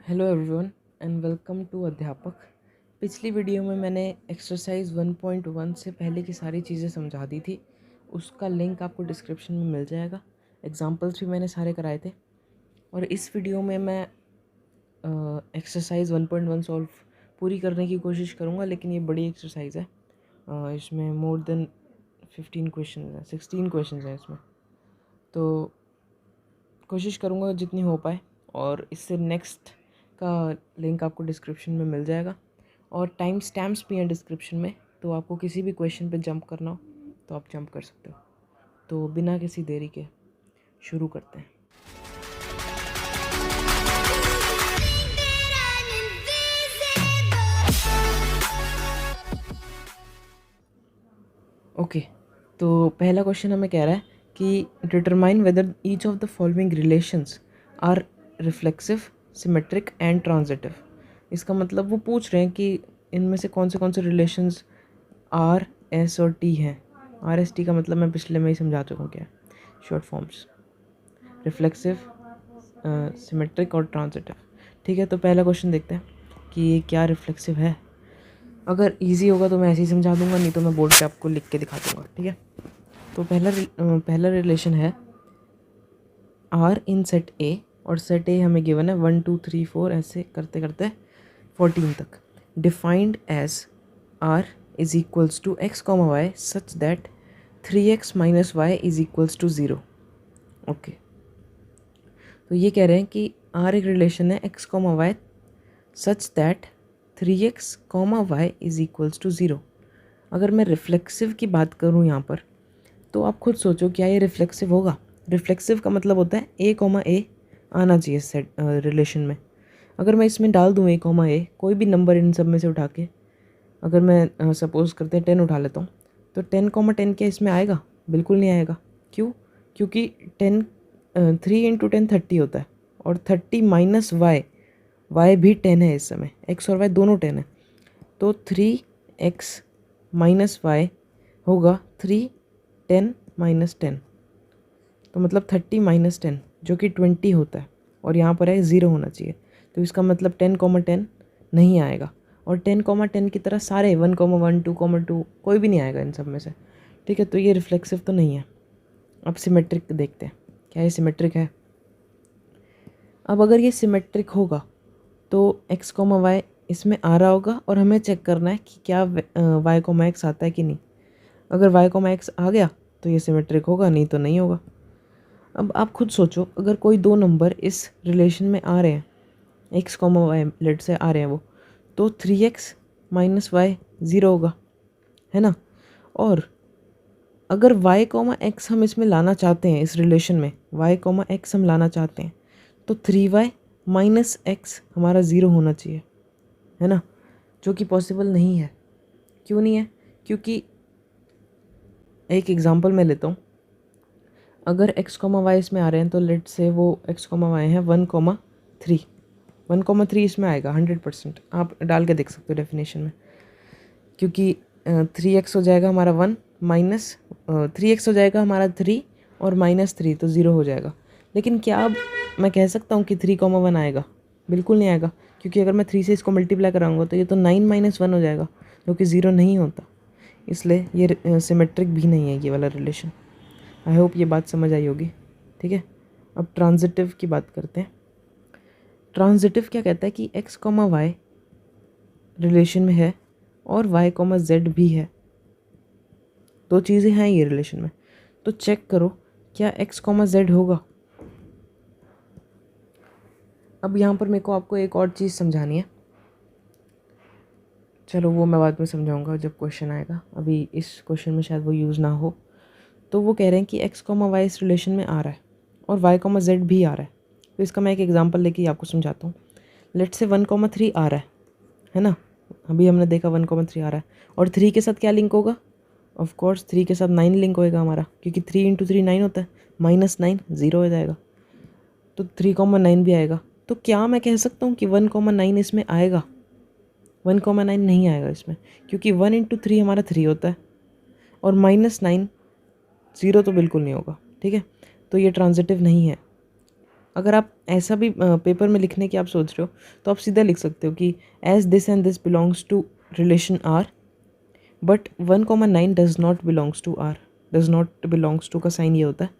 Hello everyone and welcome to Adhyapak. पिछली video में मैंने एक्सरसाइज 1.1 से पहले की सारी चीज़ें समझा दी थी। उसका लिंक आपको डिस्क्रिप्शन में मिल जाएगा। एग्जांपल्स भी मैंने सारे कराए थे और इस वीडियो में मैं एक्सरसाइज 1.1 सॉल्व पूरी करने की कोशिश करूँगा, लेकिन ये बड़ी एक्सरसाइज है। इसमें मोर देन 15 क्वेश्चन हैं, 16 क्वेश्चन हैं इसमें, तो कोशिश करूँगा जितनी हो पाए। और इससे नेक्स्ट का लिंक आपको डिस्क्रिप्शन में मिल जाएगा और टाइम स्टैम्प्स भी हैं डिस्क्रिप्शन में, तो आपको किसी भी क्वेश्चन पे जंप करना हो तो आप जंप कर सकते हो। तो बिना किसी देरी के शुरू करते हैं। ओके, तो पहला क्वेश्चन हमें कह रहा है कि determine whether each of the following relations are reflexive, symmetric and transitive. इसका मतलब वो पूछ रहे हैं कि इनमें से कौन से रिलेशंस आर, एस और टी हैं। आर एस टी का मतलब मैं पिछले में ही समझा चुका हूँ क्या है, शॉर्ट फॉर्म्स, रिफ्लेक्सिव, सिमेट्रिक और ट्रांजिटिव। ठीक है, तो पहला क्वेश्चन देखते हैं कि ये क्या रिफ्लेक्सिव है। अगर इजी होगा तो मैं ऐसे ही समझा दूंगा, नहीं तो मैं बोर्ड पे आपको लिख के दिखा दूंगा। ठीक है, तो पहला रिलेशन है आर इन सेट ए, और सेट ए हमें गिवन है 1 2 3 4 ऐसे करते करते 14 तक। Defined as R is equals to x comma y such that 3x minus y is equals to 0। Okay, तो ये कह रहे हैं कि आर एक रिलेशन है x comma y such that 3x comma y is equals to 0। अगर मैं रिफ्लेक्सिव की बात करूँ यहाँ पर, तो आप खुद सोचो क्या ये रिफ्लेक्सिव होगा। रिफ्लेक्सिव का मतलब होता है ए कॉमा ए आना चाहिए सेट रिलेशन में। अगर मैं इसमें डाल दूँ ए कॉमा ए, कोई भी नंबर इन सब में से उठा के, अगर मैं सपोज़ करते हैं 10 उठा लेता हूँ, तो 10 कॉमा 10 क्या इसमें आएगा? बिल्कुल नहीं आएगा। क्यों? क्योंकि 3 इंटू 10 30 होता है, और 30 माइनस वाई, वाई भी 10 है इस समय, एक्स और वाई दोनों 10 है, तो 3x माइनस वाई होगा 3 10 माइनस 10, तो मतलब 30 माइनस 10 जो कि 20 होता है, और यहाँ पर है 0 होना चाहिए। तो इसका मतलब 10 कॉमा 10 नहीं आएगा, और 10 कॉमा 10 की तरह सारे 1 कॉमा 1 2 कॉमा 2 कोई भी नहीं आएगा इन सब में से। ठीक है, तो ये रिफ्लेक्सिव तो नहीं है। अब सिमेट्रिक देखते हैं, क्या ये सिमेट्रिक है? अब अगर ये सिमेट्रिक होगा तो एक्स कॉमा वाई इसमें आ रहा होगा, और हमें चेक करना है कि क्या वाई कॉमा एक्स आता है कि नहीं। अगर वाई कॉमा एक्स आ गया तो ये सिमेट्रिक होगा, नहीं तो नहीं होगा। अब आप खुद सोचो, अगर कोई दो नंबर इस रिलेशन में आ रहे हैं, एक्स कॉमा वाई लेट से आ रहे हैं वो, तो 3x माइनस वाई 0 होगा, है ना। और अगर y कॉमा एक्स हम इसमें लाना चाहते हैं, इस रिलेशन में y कॉमा एक्स हम लाना चाहते हैं, तो 3y माइनस एक्स हमारा 0 होना चाहिए, है ना, जो कि पॉसिबल नहीं है। क्यों नहीं है? क्योंकि एक एग्जांपल मैं लेता हूँ। अगर x कॉमा वाई इसमें आ रहे हैं, तो लेट से वो x कॉमा वाई है 1,3, 1,3 इसमें आएगा 100%। आप डाल के देख सकते हो डेफिनेशन में, क्योंकि 3x हो जाएगा हमारा 1 माइनस 3x हो जाएगा हमारा 3, और माइनस 3 तो 0 हो जाएगा। लेकिन क्या अब मैं कह सकता हूँ कि 3,1 आएगा? बिल्कुल नहीं आएगा, क्योंकि अगर मैं 3 से इसको मल्टीप्लाई कराऊंगा तो ये तो 9 माइनस 1 हो जाएगा, जो कि 0 नहीं होता। इसलिए ये सिमेट्रिक भी नहीं है ये वाला रिलेशन। आई होप ये बात समझ आई होगी। ठीक है, अब ट्रांजिटिव की बात करते हैं। ट्रांजिटिव क्या कहता है कि एक्स कॉमा वाई रिलेशन में है और y कॉमा जेड भी है, दो चीज़ें हैं ये रिलेशन में। तो चेक करो क्या x कॉमा जेड होगा। अब यहाँ पर मेरे को आपको एक और चीज़ समझानी है, चलो वो मैं बाद में समझाऊंगा जब क्वेश्चन आएगा, अभी इस क्वेश्चन में शायद वो यूज़ ना हो। तो वो कह रहे हैं कि x कॉमा वाई इस रिलेशन में आ रहा है और y कॉमा जेड भी आ रहा है। तो इसका मैं एक एग्जांपल लेके आपको समझाता हूँ। लेट से 1,3 आ रहा है ना, अभी हमने देखा 1,3 आ रहा है, और 3 के साथ क्या लिंक होगा? ऑफ कोर्स 3 के साथ 9 लिंक होएगा हमारा, क्योंकि 3 इंटू 3 9 होता है, माइनस 9 0 हो जाएगा, तो 3,9 भी आएगा। तो क्या मैं कह सकता हूँ कि 1,9 इसमें आएगा? 1,9 नहीं आएगा इसमें, क्योंकि 1 इंटू 3 हमारा 3 होता है, और माइनस 9 0 तो बिल्कुल नहीं होगा। ठीक है, तो ये ट्रांजिटिव नहीं है। अगर आप ऐसा भी पेपर में लिखने की आप सोच रहे हो तो आप सीधा लिख सकते हो कि as this and this belongs to relation R, but 1,9 does not belongs to R. Does not belongs to का साइन ये होता है,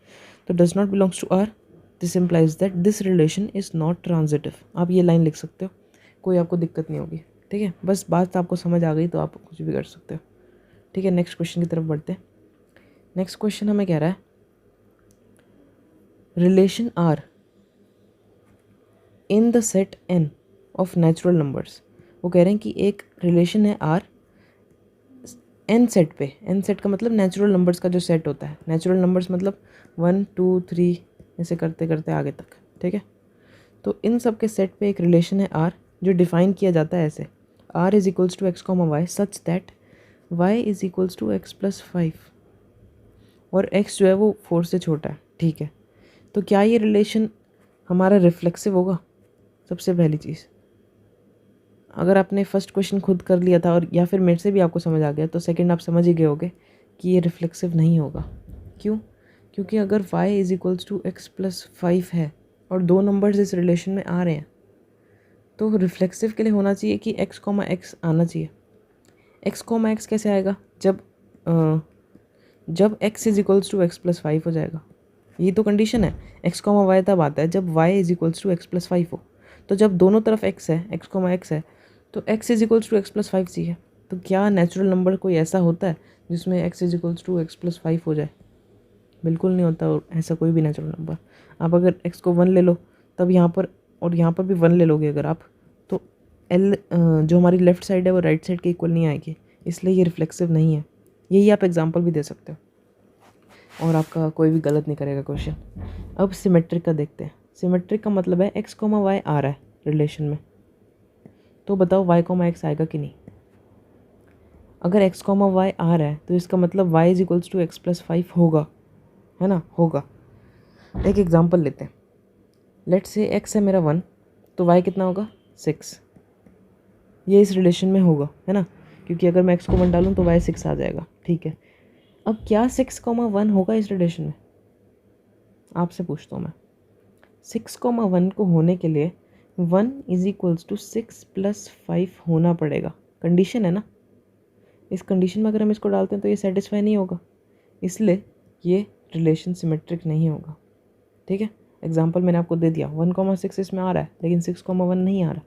तो does not belongs to R, this implies that this relation is not transitive. आप ये line लिख सकते हो, कोई आपको दिक्कत नहीं होगी। ठीक है, बस बात आपको समझ आ गई तो आप कुछ भी कर सकते हो। ठीक है, नेक्स्ट क्वेश्चन की तरफ बढ़ते हैं। नेक्स्ट क्वेश्चन हमें कह रहा है relation R in the set N of natural numbers. वो कह रहे हैं कि एक रिलेशन है आर एन सेट पे। एन सेट का मतलब नेचुरल नंबर्स का जो सेट होता है। नेचुरल नंबर्स मतलब 1 2 3 ऐसे करते करते आगे तक। ठीक है, तो इन सब के सेट पे एक रिलेशन है आर जो डिफाइन किया जाता है ऐसे, R is equals to x comma y such that y is equals to x plus 5 और एक्स जो है वो 4 से छोटा है। ठीक है, तो क्या ये रिलेशन हमारा रिफ्लेक्सिव होगा? सबसे पहली चीज़, अगर आपने फर्स्ट क्वेश्चन खुद कर लिया था और या फिर मेरे से भी आपको समझ आ गया तो सेकंड आप समझ ही गए होगे कि ये रिफ्लेक्सिव नहीं होगा। क्यों? क्योंकि अगर y is equals to x plus 5 है और दो नंबर्स इस रिलेशन में आ रहे हैं तो रिफ्लेक्सिव के लिए होना चाहिए कि x कॉमा एक्स आना चाहिए। x कॉमा एक्स कैसे आएगा? जब x is equals to x plus 5 हो जाएगा। यही तो कंडीशन है। x कॉमा वाई तब आता है जब y is equals to x plus 5 हो। तो जब दोनों तरफ x है, x कॉमा एक्स है, तो x is equals to x plus 5 चाहिए। तो क्या नेचुरल नंबर कोई ऐसा होता है जिसमें x is equals to x plus 5 हो जाए? बिल्कुल नहीं होता और ऐसा कोई भी नेचुरल नंबर। आप अगर x को 1 ले लो तब यहाँ पर और यहाँ पर भी 1 ले लोगे अगर आप, तो l जो हमारी लेफ़्ट साइड है वो राइट साइड के इक्वल नहीं आएगी, इसलिए ये रिफ्लेक्सिव नहीं है। यही आप एग्जांपल भी दे सकते हो और आपका कोई भी गलत नहीं करेगा क्वेश्चन। अब सिमेट्रिक का देखते हैं। सिमेट्रिक का मतलब है x कॉमा वाई आ रहा है रिलेशन में, तो बताओ y कॉमा एक्स आएगा कि नहीं? अगर x कॉमा वाई आ रहा है तो इसका मतलब y is equals to x plus 5 होगा, है ना? होगा। एक एग्जांपल लेते हैं। लेट्स से x है मेरा 1, तो y कितना होगा? 6। ये इस रिलेशन में होगा, है ना? क्योंकि अगर मैं x को 1 डालूँ तो y 6 आ जाएगा। ठीक है, अब क्या 6 कॉमा 1 होगा इस रिलेशन में? आपसे पूछता हूँ मैं। 6 कॉमा 1 को होने के लिए 1 इज इक्वल्स टू 6 प्लस 5 होना पड़ेगा। कंडीशन है ना? इस कंडीशन में अगर हम इसको डालते हैं तो ये सेटिस्फाई नहीं होगा, इसलिए ये रिलेशन सिमेट्रिक नहीं होगा। ठीक है, एग्जांपल मैंने आपको दे दिया। 1,6 इसमें आ रहा है लेकिन 6,1 नहीं आ रहा,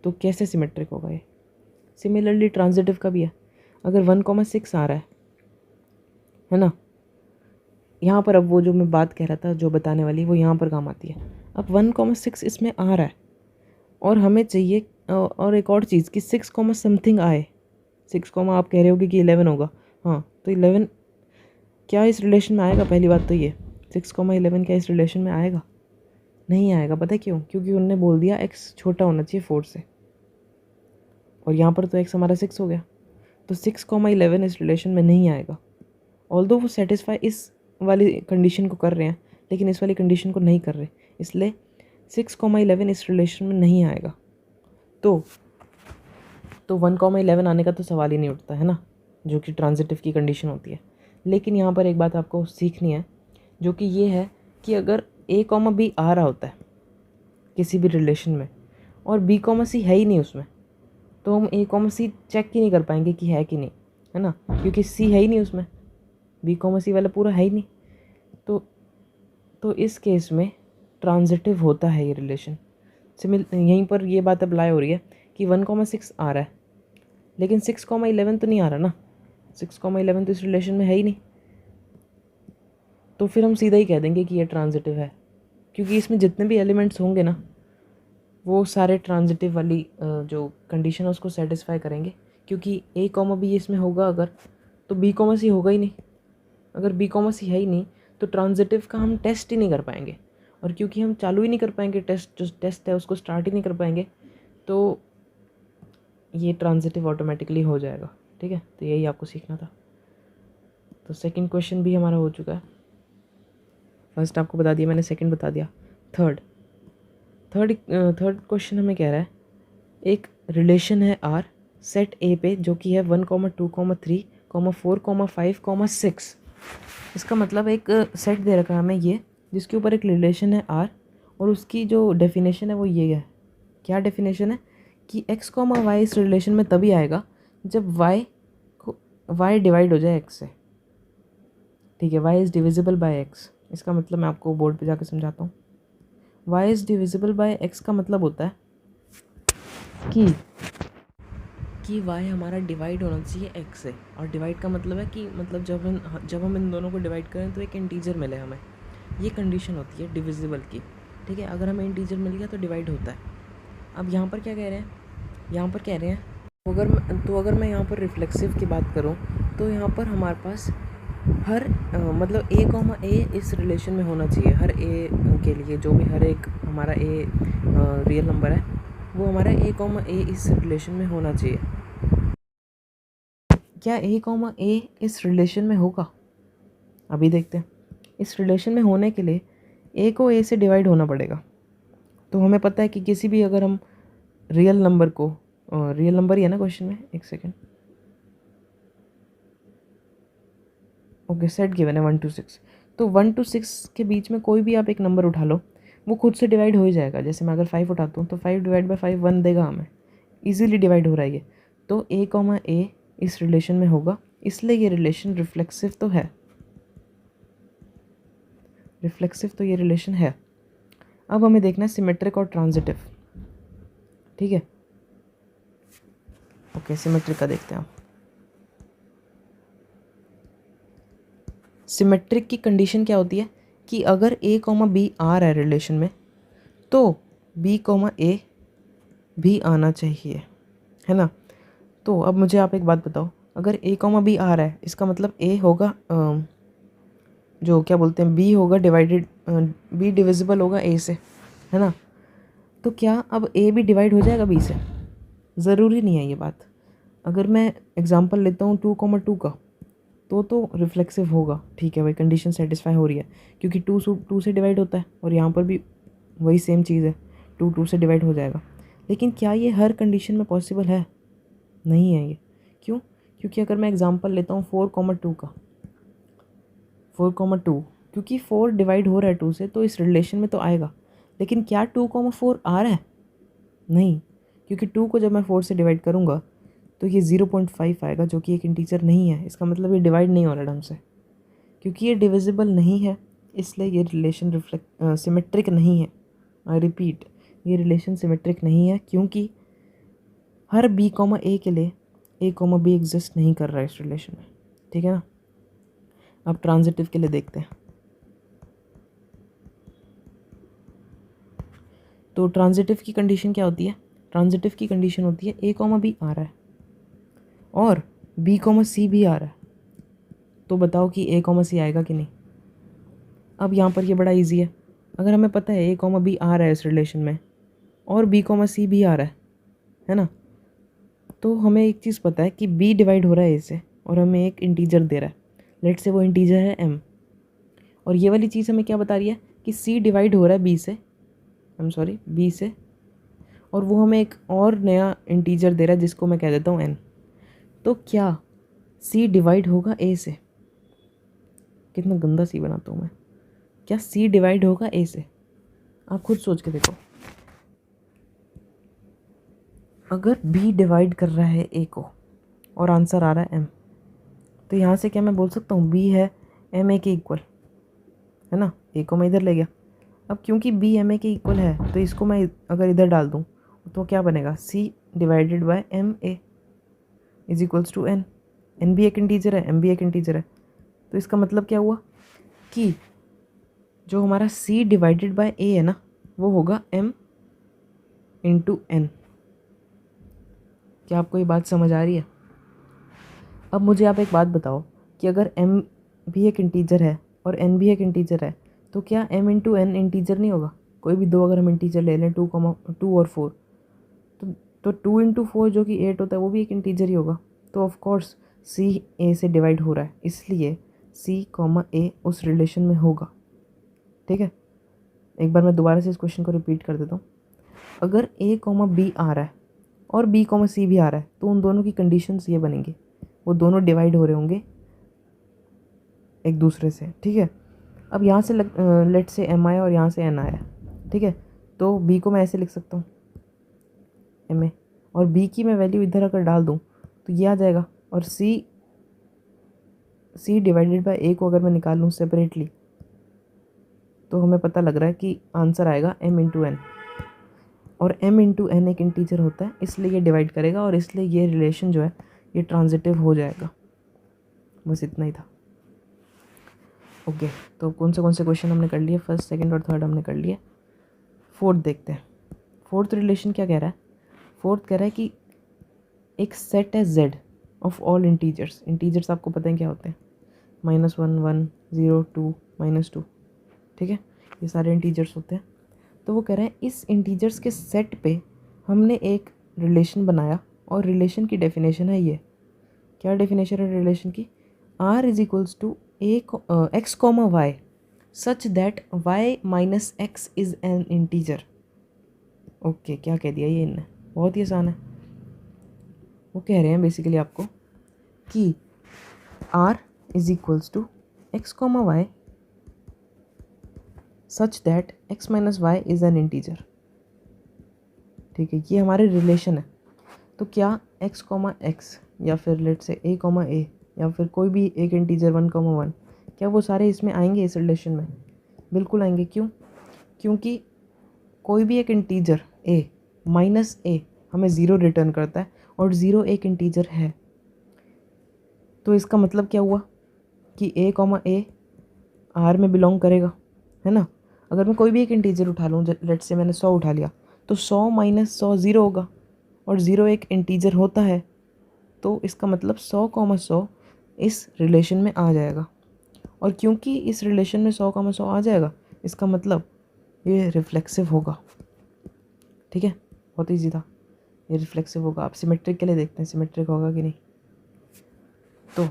तो कैसे सिमेट्रिक होगा ये? सिमिलरली ट्रांजिटिव का भी है। अगर 1,6 आ रहा है ना, यहाँ पर अब वो जो मैं बात कह रहा था जो बताने वाली वो यहाँ पर काम आती है। अब 1,6 इसमें आ रहा है और हमें चाहिए और एक और चीज़ कि 6 कॉमा समथिंग आए। 6 कॉमा आप कह रहे होगे कि 11 होगा। हाँ, तो 11 क्या इस रिलेशन में आएगा? पहली बात तो ये 6,11 क्या इस रिलेशन में आएगा? नहीं आएगा। पता है क्यों? क्योंकि उन्होंने बोल दिया x छोटा होना चाहिए 4 से, और यहाँ पर तो x हमारा 6 हो गया, तो 6,11 इस रिलेशन में नहीं आएगा। ऑल्दो वो सेटिस्फाई इस वाली कंडीशन को कर रहे हैं लेकिन इस वाली कंडीशन को नहीं कर रहे, इसलिए 6,11 इस रिलेशन में नहीं आएगा। तो 1,11 आने का तो सवाल ही नहीं उठता, है ना, जो कि ट्रांजिटिव की कंडीशन होती है। लेकिन यहाँ पर एक बात आपको सीखनी है, जो कि ये है कि अगर a कॉमा बी आ रहा होता है किसी भी रिलेशन में और b कॉमा सी है ही नहीं उसमें, तो हम a कॉमा सी चेक ही नहीं कर पाएंगे कि है कि नहीं, है ना, क्योंकि c है ही नहीं उसमें, b कॉमा सी वाला पूरा है ही नहीं। तो इस केस में ट्रांजिटिव होता है ये रिलेशन। यहीं पर ये बात अप्लाई हो रही है कि 1,6 आ रहा है लेकिन 6,11 तो नहीं आ रहा ना। 6,11 तो इस रिलेशन में है ही नहीं, तो फिर हम सीधा ही कह देंगे कि ये ट्रांजिटिव है, क्योंकि इसमें जितने भी एलिमेंट्स होंगे ना वो सारे ट्रांजिटिव वाली जो कंडीशन है उसको सेटिस्फाई करेंगे। क्योंकि a कॉमा बी इसमें होगा अगर, तो b कॉमा सी होगा ही नहीं। अगर b कॉमा सी है ही नहीं तो ट्रांजिटिव का हम टेस्ट ही नहीं कर पाएंगे, और क्योंकि हम चालू ही नहीं कर पाएंगे टेस्ट, जो टेस्ट है उसको स्टार्ट ही नहीं कर पाएंगे, तो ये ट्रांजिटिव ऑटोमेटिकली हो जाएगा। ठीक है, तो यही आपको सीखना था। तो सेकंड क्वेश्चन भी हमारा हो चुका है। फर्स्ट आपको बता दिया मैंने, सेकंड बता दिया। थर्ड क्वेश्चन हमें कह रहा है एक रिलेशन है आर सेट ए पे जो कि है 1, 2, 3, 4, 5, 6। इसका मतलब एक सेट दे रखा है हमें ये, जिसके ऊपर एक रिलेशन है आर और उसकी जो डेफिनेशन है वो ये है। क्या डेफिनेशन है कि x कॉमा वाई इस रिलेशन में तभी आएगा जब y डिवाइड हो जाए x से। ठीक है, y is divisible by x। इसका मतलब मैं आपको बोर्ड पे जाके समझाता हूँ। y is divisible by x का मतलब होता है कि y हमारा डिवाइड होना चाहिए x से। और डिवाइड का मतलब है कि मतलब जब हम इन दोनों को डिवाइड करें तो एक इंटीजर मिले हमें। ये कंडीशन होती है डिविजिबल की। ठीक है, अगर हमें इंटीजर मिल गया तो डिवाइड होता है। अब यहाँ पर क्या कह रहे हैं, तो अगर मैं यहाँ पर रिफ्लेक्सिव की बात करूँ तो यहाँ पर हमारे पास हर मतलब a कॉमा ए इस रिलेशन में होना चाहिए। हर a के लिए जो भी हर एक हमारा a रियल नंबर है वो हमारा a कॉमा ए इस रिलेशन में होना चाहिए। क्या a कॉमा ए इस रिलेशन में होगा? अभी देखते हैं। इस रिलेशन में होने के लिए a को a से डिवाइड होना पड़ेगा। तो हमें पता है कि किसी भी अगर हम रियल नंबर ही है ना क्वेश्चन में, एक सेकेंड। ओके, सेट गिवन है 1 to 6। तो 1 to 6 के बीच में कोई भी आप एक नंबर उठा लो, वो खुद से डिवाइड हो ही जाएगा। जैसे मैं अगर 5 उठाता हूँ तो 5 डिवाइड बाई 5 1 देगा हमें। इजीली डिवाइड हो रहा है ये। तो a कॉमा ए इस रिलेशन में होगा, इसलिए ये रिलेशन रिफ्लेक्सिव तो है। ये रिलेशन है। अब हमें देखना है सिमेट्रिक और ट्रांजिटिव। ठीक है, ओके, सिमेट्रिक का देखते हैं। सिमेट्रिक की कंडीशन क्या होती है कि अगर a कॉमा बी आ रहा है रिलेशन में तो b कॉमा ए भी आना चाहिए, है ना। तो अब मुझे आप एक बात बताओ, अगर a कॉमा बी आ रहा है इसका मतलब a होगा जो क्या बोलते हैं b होगा डिवाइडेड, b डिविजिबल होगा a से, है ना। तो क्या अब a भी डिवाइड हो जाएगा b से? ज़रूरी नहीं है ये बात। अगर मैं एग्जांपल लेता हूँ 2,2 का तो रिफ्लेक्सिव होगा। ठीक है भाई, कंडीशन सेटिस्फाई हो रही है क्योंकि 2 से डिवाइड होता है और यहाँ पर भी वही सेम चीज़ है, 2 से डिवाइड हो जाएगा। लेकिन क्या ये हर कंडीशन में पॉसिबल है? नहीं है ये। क्यों? क्योंकि अगर मैं एग्जांपल लेता हूँ 4,2 का, 4,2, क्योंकि 4 डिवाइड हो रहा है 2 से तो इस रिलेशन में तो आएगा। लेकिन क्या 2,4 आ रहा है? नहीं, क्योंकि 2 को जब मैं 4 से डिवाइड करूँगा तो ये 0.5 आएगा जो कि एक इंटीजर नहीं है। इसका मतलब ये डिवाइड नहीं हो रहा ढंग से। क्योंकि ये डिविजिबल नहीं है इसलिए ये रिलेशन सिमेट्रिक नहीं है। आई रिपीट, ये रिलेशन सिमेट्रिक नहीं है क्योंकि हर b कॉमा ए के लिए a कॉमा बी एग्जिस्ट नहीं कर रहा है इस रिलेशन में। ठीक है ना। अब ट्रांजिटिव के लिए देखते हैं। तो ट्रांजिटिव की कंडीशन क्या होती है? ट्रांजिटिव की कंडीशन होती है a कॉमा बी आ रहा है और b कॉमा सी भी आ रहा है। तो बताओ कि a कॉमा सी आएगा कि नहीं। अब यहाँ पर ये बड़ा इजी है। अगर हमें पता है a कॉमा बी आ रहा है इस रिलेशन में और b कॉमा सी भी आ रहा है ना, तो हमें एक चीज़ पता है कि b डिवाइड हो रहा है a से और हमें एक इंटीजर दे रहा है। लेट से वो इंटीजर है m। और ये वाली चीज़ हमें क्या बता रही है कि c डिवाइड हो रहा है b से, और वो हमें एक और नया इंटीजर दे रहा है जिसको मैं कह देता हूँ n। तो क्या c डिवाइड होगा a से? कितना गंदा c बनाता हूँ मैं। क्या c डिवाइड होगा a से? आप खुद सोच के देखो। अगर b डिवाइड कर रहा है a को और आंसर आ रहा है m, तो यहाँ से क्या मैं बोल सकता हूँ b है m a के इक्वल, है ना। a को मैं इधर ले गया। अब क्योंकि b m a के इक्वल है तो इसको मैं अगर इधर डाल दूँ तो क्या बनेगा, c divided by m a is equals to n। n भी एक इंटीजर है, m भी एक इंटीजर है। तो इसका मतलब क्या हुआ कि जो हमारा c डिवाइडेड बाय a है ना वो होगा m इंटू n। क्या आपको ये बात समझ आ रही है? अब मुझे आप एक बात बताओ कि अगर m भी एक इंटीजर है और n भी एक इंटीजर है तो क्या m इंटू n इंटीजर नहीं होगा? कोई भी दो अगर हम इंटीजर ले लें 2 और 4 तो 2 इंटू 4 जो कि 8 होता है वो भी एक इंटीजर ही होगा। तो ऑफ कोर्स c a से डिवाइड हो रहा है इसलिए c कॉमा a उस रिलेशन में होगा। ठीक है, एक बार मैं दोबारा से इस क्वेश्चन को रिपीट कर देता हूँ। अगर a कॉमा बी आ रहा है और b कॉमा सी भी आ रहा है तो उन दोनों की कंडीशंस ये बनेंगी, वो दोनों डिवाइड हो रहे होंगे एक दूसरे से। ठीक है, अब यहाँ से लेट से m आया और यहाँ से n आया, ठीक है, तो बी को मैं ऐसे लिख सकता हूँ एम ए, और बी की मैं वैल्यू इधर अगर डाल दूँ तो ये आ जाएगा, और सी डिवाइडेड बाय ए को अगर मैं निकाल लूँ सेपरेटली तो हमें पता लग रहा है कि आंसर आएगा m इंटू एन, और m इंटू एन एक इंटीजर होता है इसलिए ये डिवाइड करेगा, और इसलिए ये रिलेशन जो है ये ट्रांजिटिव हो जाएगा। बस इतना ही था। ओके, तो कौन से क्वेश्चन हमने कर लिए, फर्स्ट सेकंड और थर्ड हमने कर लिए। फोर्थ देखते हैं। फोर्थ रिलेशन क्या कह रहा है, फोर्थ कह रहा है कि एक सेट है z of all integers. Integers आपको पता है क्या होते हैं, -1 1 0 2 -2, ठीक है, ये सारे इंटीजर्स होते हैं। तो वो कह रहे हैं इस इंटीजर्स के सेट पे हमने एक रिलेशन बनाया, और रिलेशन की डेफिनेशन है ये। क्या डेफिनेशन है रिलेशन की, r is equals to x comma y such that y minus x is an integer. Okay, क्या कह दिया ये इनने, बहुत ही आसान है। वो कह रहे हैं बेसिकली आपको कि r is equals to x comma y such that x minus y is an integer. ठीक है, ये हमारे रिलेशन है। तो क्या x कॉमा एक्स या फिर लेट से a कॉमा ए या फिर कोई भी एक इंटीजर 1 कॉमा 1, क्या वो सारे इसमें आएंगे इस रिलेशन में? बिल्कुल आएंगे। क्यों? क्योंकि कोई भी एक इंटीजर a माइनस ए हमें ज़ीरो रिटर्न करता है, और ज़ीरो एक इंटीजर है। तो इसका मतलब क्या हुआ कि a कॉमा ए आर में बिलोंग करेगा, है ना। अगर मैं कोई भी एक इंटीजर उठा लूँ, लेट से मैंने 100 उठा लिया, तो 100 माइनस 100 ज़ीरो होगा, और ज़ीरो एक इंटीजर होता है। तो इसका मतलब 100 कॉमा 100 इस रिलेशन में आ जाएगा, और क्योंकि इस रिलेशन में 100 कॉमा 100 आ जाएगा, इसका मतलब ये रिफ्लेक्सिव होगा। ठीक है, बहुत ईजी था, ये रिफ्लेक्सिव होगा। आप सिमेट्रिक के लिए देखते हैं सिमेट्रिक होगा कि नहीं। तो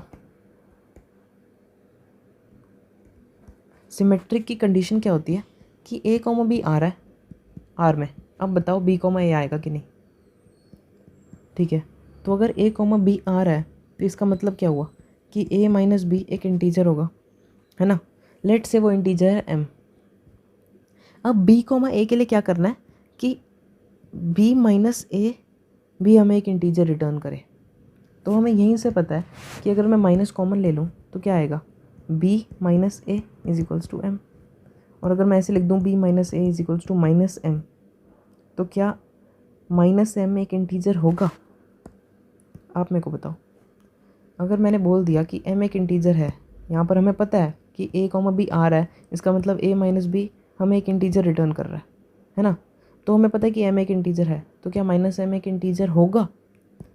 सिमेट्रिक की कंडीशन क्या होती है कि a कॉमा बी आ रहा है आर में, अब बताओ b कॉमा ए आएगा कि नहीं। ठीक है, तो अगर a कॉमा बी आ रहा है तो इसका मतलब क्या हुआ कि a माइनस बी एक इंटीजर होगा, है ना। लेट से वो इंटीजर है m। अब b कॉमा ए के लिए क्या करना है कि b माइनस ए भी हमें एक इंटीजर रिटर्न करे। तो हमें यहीं से पता है कि अगर मैं माइनस कॉमन ले लूँ तो क्या आएगा, b minus a is equals to m. और अगर मैं ऐसे लिख दूँ b minus a is equals to minus m, तो क्या माइनस एम एक इंटीजर होगा? आप मेरे को बताओ। अगर मैंने बोल दिया कि m एक इंटीजर है, यहाँ पर हमें पता है कि a कॉमा बी आ रहा है, इसका मतलब a माइनस बी हमें एक इंटीजर रिटर्न कर रहा है ना। तो हमें पता है कि m एक इंटीजर है, तो क्या माइनस m एक इंटीजर होगा?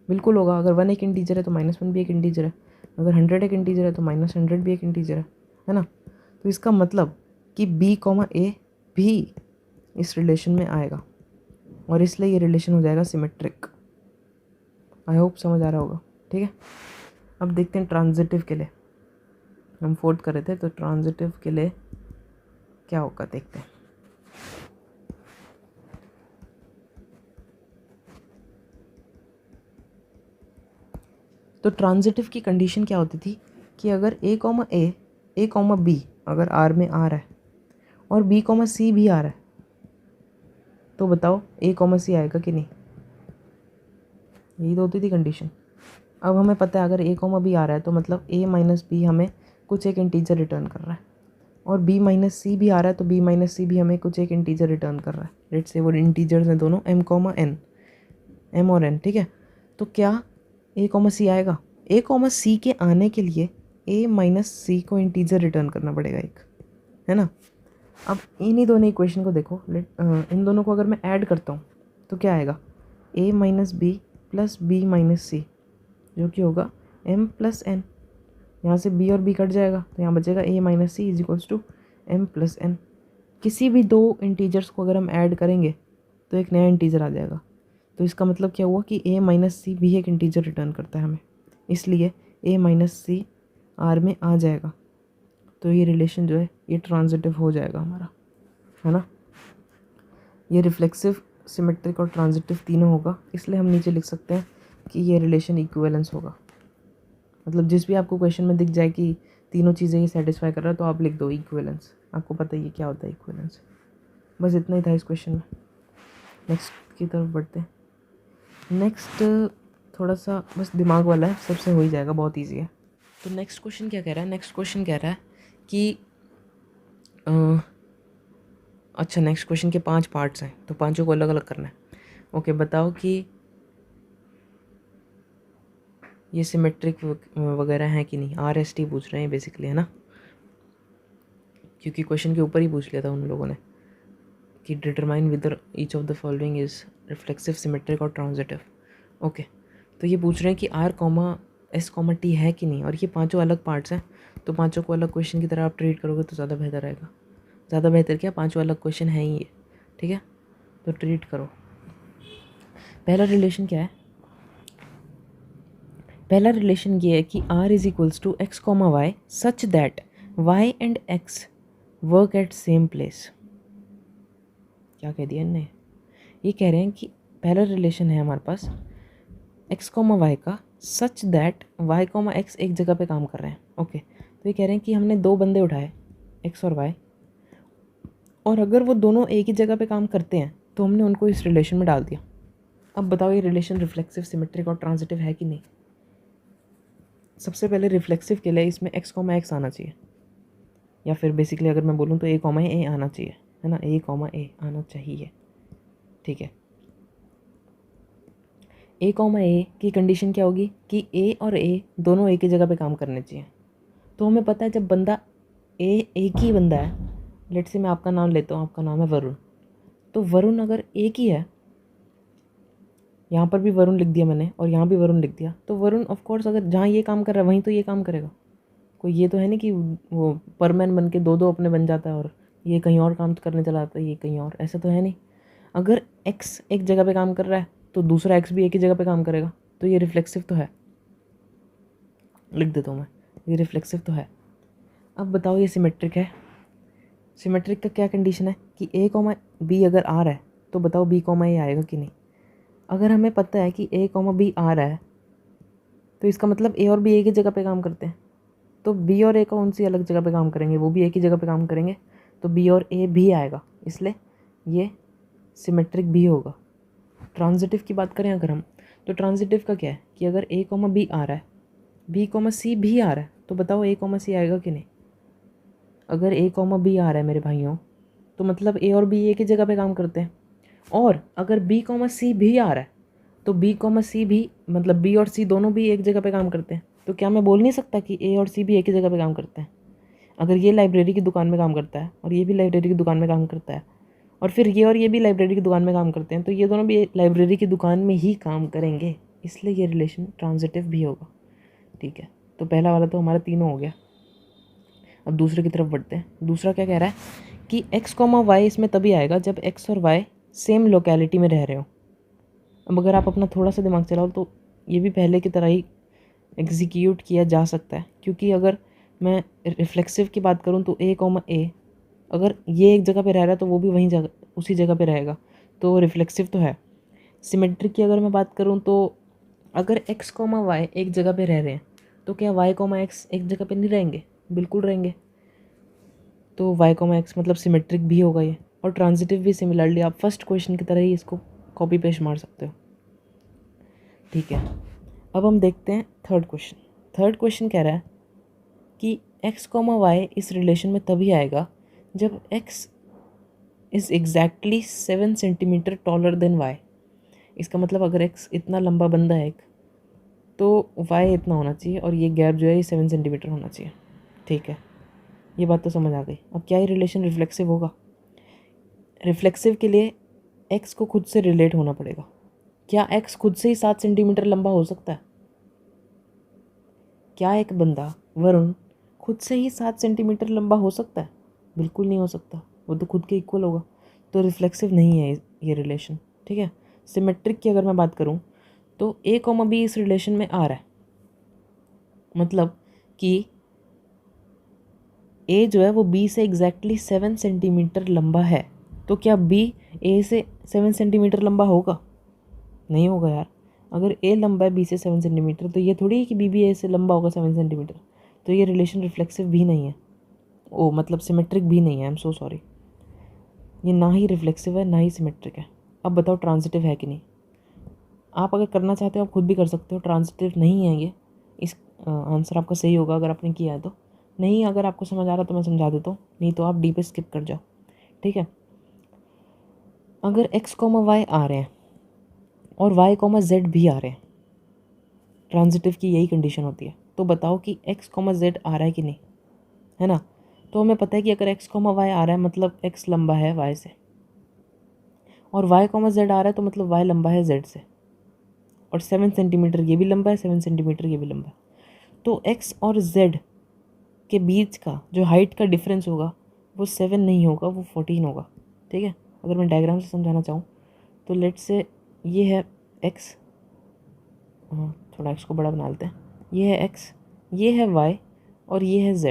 बिल्कुल होगा। अगर 1 एक इंटीजर है तो -1 भी एक इंटीजर है, अगर 100 एक इंटीजर है तो -100 भी एक इंटीजर है ना। तो इसका मतलब कि b कॉमा ए भी इस रिलेशन में आएगा, और इसलिए ये रिलेशन हो जाएगा सिमेट्रिक। आई होप समझ आ रहा होगा। ठीक है, अब देखते हैं ट्रांजिटिव के लिए। हम फोर्थ कर रहे थे, तो ट्रांजिटिव के लिए क्या होगा देखते हैं। तो ट्रांजिटिव की कंडीशन क्या होती थी कि अगर a comma a comma b अगर आर में आ रहा है और b कॉमा सी भी आ रहा है, तो बताओ a कॉमा सी आएगा कि नहीं। यही तो होती थी कंडीशन। अब हमें पता है अगर a कॉमा बी आ रहा है तो मतलब a माइनस बी हमें कुछ एक इंटीजर रिटर्न कर रहा है, और b माइनस सी भी आ रहा है तो b माइनस सी भी हमें कुछ एक इंटीजर रिटर्न कर रहा है। लेट्स से वो इंटीजर्स हैं दोनों m कॉमा n, m और n। ठीक है, तो क्या a कॉमा सी आएगा? a कॉमा सी के आने के लिए a माइनस सी को इंटीजर रिटर्न करना पड़ेगा एक, है ना। अब इन्हीं दोनों इक्वेशन को देखो, इन दोनों को अगर मैं ऐड करता हूँ तो क्या आएगा, a minus b plus b minus c, जो कि होगा m प्लस n। यहाँ से b और b कट जाएगा तो यहाँ बचेगा a minus c is equals to m plus n। किसी भी दो इंटीजर्स को अगर हम ऐड करेंगे तो एक नया इंटीजर आ जाएगा। तो इसका मतलब क्या हुआ कि a माइनस सी भी एक इंटीजर रिटर्न करता है हमें, इसलिए a माइनस सी आर में आ जाएगा। तो ये रिलेशन जो है ये ट्रांजिटिव हो जाएगा हमारा, है ना। ये रिफ्लेक्सिव, सिमेट्रिक और ट्रांजिटिव तीनों होगा, इसलिए हम नीचे लिख सकते हैं कि ये रिलेशन इक्विवेलेंस होगा। मतलब जिस भी आपको क्वेश्चन में दिख जाए कि तीनों चीज़ें ये सेटिस्फाई कर रहा है तो आप लिख दो इक्विवेलेंस। आपको पता ही है क्या होता है इक्विवेलेंस। बस इतना ही था इस क्वेश्चन में। नेक्स्ट की तरफ बढ़ते हैं। नेक्स्ट थोड़ा सा बस दिमाग वाला है, सबसे हो ही जाएगा, बहुत ईजी है। तो नेक्स्ट क्वेश्चन क्या कह रहा है? नेक्स्ट क्वेश्चन कह रहा है कि अच्छा, नेक्स्ट क्वेश्चन के 5 पार्ट्स हैं, तो पांचों को अलग अलग करना है। ओके, बताओ कि ये सिमेट्रिक वगैरह हैं कि नहीं। RST पूछ रहे हैं बेसिकली, है ना, क्योंकि क्वेश्चन के ऊपर ही पूछ लिया था उन लोगों ने कि determine whether each of the following is reflexive, symmetric और ट्रांजिटिव। ओके, तो ये पूछ रहे हैं कि R, S, T है कि नहीं, और ये पांचों अलग पार्ट्स हैं, तो पांचों को अलग क्वेश्चन की तरह आप ट्रीट करोगे तो ज़्यादा बेहतर रहेगा। ज़्यादा बेहतर क्या, पांचों अलग क्वेश्चन हैं ही ये, ठीक है, तो ट्रीट करो। पहला रिलेशन क्या है? पहला रिलेशन ये है कि R is equals to X, Y such that Y and X work at same place. क्या कह दिया इनने? ये कह रहे हैं कि पहला रिलेशन है हमारे पास X, Y का, सच दैट Y, X एक जगह पे काम कर रहे हैं। ओके, तो ये कह रहे हैं कि हमने दो बंदे उठाए X और Y, और अगर वो दोनों एक ही जगह पे काम करते हैं तो हमने उनको इस रिलेशन में डाल दिया। अब बताओ ये रिलेशन रिफ्लेक्सिव, सिमेट्रिक और ट्रांजिटिव है कि नहीं। सबसे पहले रिफ्लेक्सिव के लिए इसमें X, X आना चाहिए, या फिर बेसिकली अगर मैं बोलूँ तो A, A आना चाहिए, है ना, A, A आना चाहिए, ठीक है। A, A की कंडीशन क्या होगी कि A और A दोनों एक ही जगह पे काम करने चाहिए। तो हमें पता है जब बंदा एक ही बंदा है, लेट्स से मैं आपका नाम लेता हूँ, आपका नाम है वरुण, तो वरुण अगर एक ही है, यहाँ पर भी वरुण लिख दिया मैंने और यहाँ भी वरुण लिख दिया, तो वरुण ऑफ कोर्स अगर जहाँ ये काम कर रहा है वहीं तो ये काम करेगा। कोई ये तो है नहीं कि वो परमैन बन के दो दो अपने बन जाता है और ये कहीं और काम करने चला जाता है, ये कहीं और, ऐसा तो है नहीं। अगर X एक जगह पे काम कर रहा है तो दूसरा X भी एक ही जगह पे काम करेगा, तो ये रिफ्लेक्सिव तो है। लिख देता हूँ मैं, ये रिफ्लेक्सिव तो है। अब बताओ ये सिमेट्रिक है। सिमेट्रिक का क्या कंडीशन है कि A, B अगर आ रहा है तो बताओ B, A आएगा कि नहीं। अगर हमें पता है कि A, B आ रहा है तो इसका मतलब A और B एक ही जगह पे काम करते हैं, तो B और A कौन सी अलग जगह पे काम करेंगे, वो भी एक ही जगह पे काम करेंगे, तो B और A भी आएगा, इसलिए ये सिमेट्रिक भी होगा। ट्रांजिटिव की बात करें अगर हम, तो ट्रांजिटिव का क्या है कि अगर A, B आ रहा है, B, C भी आ रहा है, तो बताओ A, C आएगा कि नहीं। अगर A, B आ रहा है मेरे भाइयों, तो मतलब A और B एक ही जगह पे काम करते हैं, और अगर B, C भी आ रहा है तो B, C भी मतलब B और C दोनों भी एक जगह पे काम करते हैं। तो क्या मैं बोल नहीं सकता कि A और C भी एक ही जगह पे काम करते हैं। अगर ये लाइब्रेरी की दुकान में काम करता है और ये भी लाइब्रेरी की दुकान में काम करता है, और फिर ये और ये भी लाइब्रेरी की दुकान में काम करते हैं, तो ये दोनों भी लाइब्रेरी की दुकान में ही काम करेंगे, इसलिए ये रिलेशन ट्रांजिटिव भी होगा, ठीक है। तो पहला वाला तो हमारा तीनों हो गया। अब दूसरे की तरफ बढ़ते हैं। दूसरा क्या कह रहा है कि X, Y इसमें तभी आएगा जब X और Y सेम लोकेलिटी में रह रहे हो। अब अगर आप अपना थोड़ा सा दिमाग चलाओ तो ये भी पहले की तरह ही एग्जीक्यूट किया जा सकता है, क्योंकि अगर मैं रिफ्लेक्सिव की बात करूँ तो A, A अगर ये एक जगह पे रह रहा है तो वो भी वहीं जगह उसी जगह पे रहेगा, तो रिफ्लेक्सिव तो है। सिमेट्रिक की अगर मैं बात करूँ तो अगर X, Y एक जगह पे रह रहे हैं तो क्या Y, X एक जगह पे नहीं रहेंगे, बिल्कुल रहेंगे, तो Y, X मतलब सिमेट्रिक भी होगा ये। और ट्रांजिटिव भी सिमिलरली आप फर्स्ट क्वेश्चन की तरह ही इसको कॉपी पेस्ट मार सकते हो, ठीक है। अब हम देखते हैं थर्ड क्वेश्चन। थर्ड क्वेश्चन कह रहा है कि X, Y इस रिलेशन में तभी आएगा जब X is exactly 7 centimetre taller than Y। इसका मतलब अगर X इतना लंबा बंदा है एक, तो Y इतना होना चाहिए और ये गैप जो है ये 7 सेंटीमीटर होना चाहिए, ठीक है। ये बात तो समझ आ गई। अब क्या ये रिलेशन रिफ्लेक्सिव होगा? रिफ्लेक्सिव के लिए X को खुद से रिलेट होना पड़ेगा। क्या X खुद से ही 7 सेंटीमीटर लंबा हो सकता है? क्या एक बंदा वरुण खुद से ही 7 सेंटीमीटर लंबा हो सकता है? बिल्कुल नहीं हो सकता, वो तो खुद के इक्वल होगा, तो रिफ्लेक्सिव नहीं है ये रिलेशन, ठीक है। सिमेट्रिक की अगर मैं बात करूँ तो A, B इस रिलेशन में आ रहा है, मतलब कि A जो है वो B से एग्जैक्टली 7 सेंटीमीटर लंबा है, तो क्या B A से 7 सेंटीमीटर लंबा होगा? नहीं होगा यार। अगर A लंबा है B से 7 सेंटीमीटर तो ये थोड़ी है कि B भी A से लंबा होगा 7 सेंटीमीटर, तो ये रिलेशन रिफ्लेक्सिव भी नहीं है, ओ मतलब सिमेट्रिक भी नहीं है, आई एम सो सॉरी। ये ना ही रिफ्लेक्सिव है ना ही सिमेट्रिक है। अब बताओ ट्रांजिटिव है कि नहीं। आप अगर करना चाहते हो आप खुद भी कर सकते हो, ट्रांजिटिव नहीं है ये। इस आंसर आपका सही होगा अगर आपने किया है तो। नहीं अगर आपको समझ आ रहा तो मैं समझा देता हूँ, नहीं तो आप डी पे स्किप कर जाओ, ठीक है। अगर x कॉमा वाई आ रहे हैं और y कॉमा जेड भी आ रहे हैं, ट्रांजिटिव की यही कंडीशन होती है। तो बताओ कि x कॉमा जेड आ रहा है कि नहीं, है ना। तो हमें पता है कि अगर x कॉमा वाई आ रहा है मतलब x लंबा है y से, और y कॉमा जेड आ रहा है तो मतलब y लंबा है z से, और 7 सेंटीमीटर ये भी लंबा है, 7 सेंटीमीटर ये भी लंबा है। तो x और z के बीच का जो हाइट का डिफरेंस होगा वो 7 नहीं होगा, वो 14 होगा, ठीक है। अगर मैं डायग्राम से समझाना चाहूँ तो लेट से ये है x, थोड़ा x को बड़ा बना लेते हैं, ये है x, ये है y और ये है z।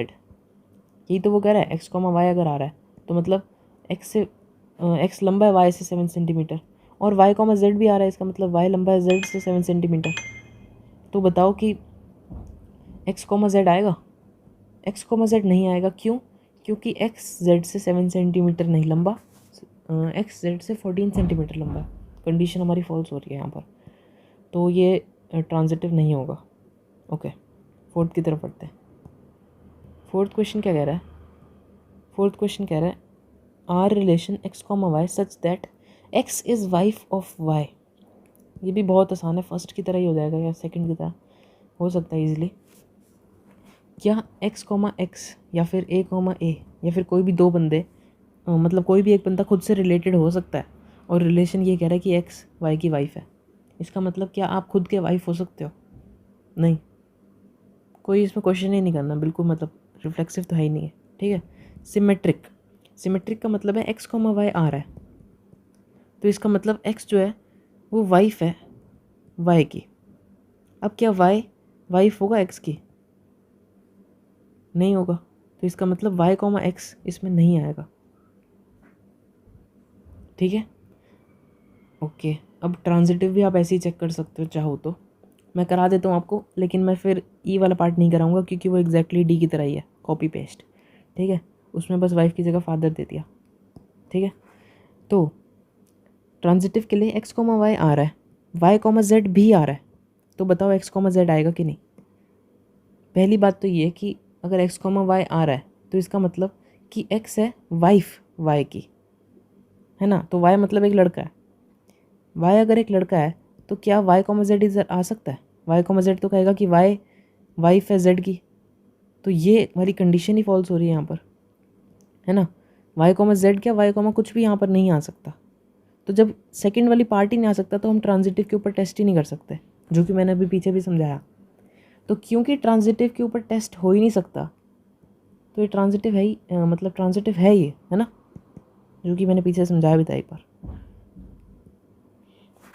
यही तो वो कह रहा है, x कॉमा वाई अगर आ रहा है तो मतलब x लंबा है y से 7 सेंटीमीटर, और y कॉमा z भी आ रहा है, इसका मतलब y लंबा है z से 7 सेंटीमीटर। तो बताओ कि x कॉमा z आएगा, x कॉमा z नहीं आएगा। क्यों? क्योंकि x z से 7 सेंटीमीटर नहीं लंबा, x z से 14 सेंटीमीटर लंबा है। कंडीशन हमारी फॉल्स हो रही है यहाँ पर, तो ये ट्रांजिटिव नहीं होगा। ओके, फोर्थ की तरफ पढ़ते हैं। फोर्थ क्वेश्चन क्या कह रहा है? फोर्थ क्वेश्चन कह रहा है R relation x comma y such that x is wife of y। ये भी बहुत आसान है, फर्स्ट की तरह ही हो जाएगा या सेकंड की तरह हो सकता है इजीली। क्या x कॉमा x या फिर a कॉमा a या फिर कोई भी दो बंदे, मतलब कोई भी एक बंदा खुद से रिलेटेड हो सकता है, और रिलेशन ये कह रहा है कि x y की वाइफ है। इसका मतलब क्या आप खुद के वाइफ हो सकते हो? नहीं, कोई इसमें क्वेश्चन ही नहीं करना, बिल्कुल मतलब रिफ्लेक्सिव तो है ही नहीं है, ठीक है। सिमेट्रिक, सिमेट्रिक का मतलब है x कॉमा वाई आ रहा है, तो इसका मतलब x जो है वो वाइफ है y की। अब क्या y वाइफ होगा x की? नहीं होगा, तो इसका मतलब y कॉमा x इसमें नहीं आएगा, ठीक है। ओके, अब ट्रांजिटिव भी आप ऐसे ही चेक कर सकते हो चाहो तो, मैं करा देता हूँ आपको, लेकिन मैं फिर ई वाला पार्ट नहीं कराऊंगा क्योंकि वो एग्जैक्टली डी की तरह ही है, कॉपी पेस्ट, ठीक है। उसमें बस वाइफ की जगह फादर दे दिया, ठीक है। तो ट्रांजिटिव के लिए एक्स कॉमा वाई आ रहा है, वाई कॉमा जेड भी आ रहा है, तो बताओ एक्स कॉमा जेड आएगा कि नहीं। पहली बात तो ये कि अगर एक्स कॉमा वाई आ रहा है तो इसका मतलब कि एक्स है वाइफ वाई की, है ना। तो वाई मतलब एक लड़का है, वाई अगर एक लड़का है तो क्या वाई कॉमा जेड इधर आ सकता है? वाई कॉमा जेड तो कहेगा कि वाई वाइफ है जेड की, तो ये वाली कंडीशन ही फॉल्स हो रही है यहाँ पर, है ना। वाई कॉमा जेड क्या, वाई कॉमा कुछ भी यहाँ पर नहीं आ सकता। तो जब सेकंड वाली पार्ट ही नहीं आ सकता तो हम ट्रांजिटिव के ऊपर टेस्ट ही नहीं कर सकते, जो कि मैंने अभी पीछे भी समझाया। तो क्योंकि ट्रांजिटिव के ऊपर टेस्ट हो ही नहीं सकता तो ये ट्रांजिटिव है ही, मतलब ट्रांजिटिव है ये, है ना, जो कि मैंने पीछे समझाया भी था एक बार।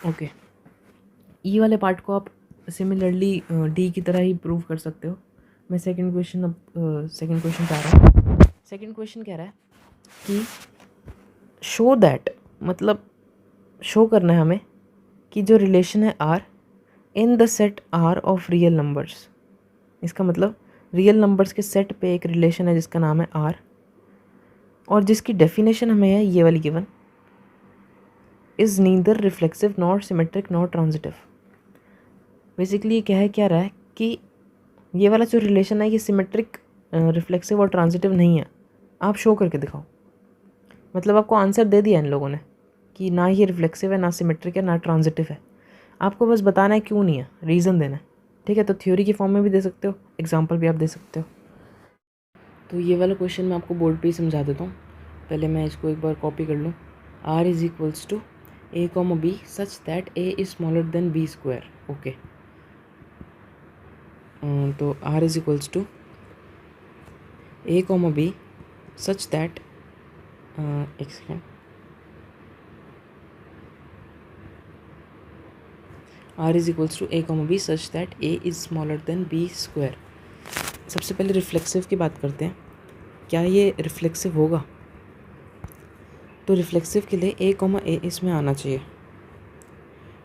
ओके, ई वाले पार्ट को आप सिमिलरली डी की तरह ही प्रूव कर सकते हो। मैं सेकंड क्वेश्चन पे आ रहा हूँ। सेकंड क्वेश्चन कह रहा है कि शो दैट, मतलब शो करना है हमें कि जो रिलेशन है R in the set R of real numbers. इसका मतलब रियल नंबर्स के सेट पे एक रिलेशन है जिसका नाम है आर, और जिसकी डेफिनेशन हमें है ये वाली given, is neither reflexive not symmetric not transitive. Basically ये क्या रहा है कि ये वाला जो रिलेशन है ये सिमेट्रिक, रिफ्लेक्सिव और ट्रांजिटिव नहीं है। आप शो करके दिखाओ, मतलब आपको आंसर दे दिया इन लोगों ने कि ना ये रिफ्लेक्सिव है, ना सिमेट्रिक है, ना ट्रांजिटिव है। आपको बस बताना है क्यों नहीं है, रीज़न देना है, ठीक है। तो थ्योरी की फॉर्म में भी दे सकते हो, एग्जाम्पल भी आप दे सकते हो। तो ये वाला क्वेश्चन मैं आपको बोर्ड पे ही समझा देता हूँ। पहले मैं इसको एक बार कॉपी कर लूँ। R is equals to a comma b such that a is smaller than b square. Okay, तो R is equals to a comma b such that, एक second, R is equals to a comma b such that a is smaller than b square. सबसे पहले reflexive की बात करते हैं, क्या ये रिफ्लेक्सिव होगा? तो रिफ्लेक्सिव के लिए ए कॉमा ए इसमें आना चाहिए।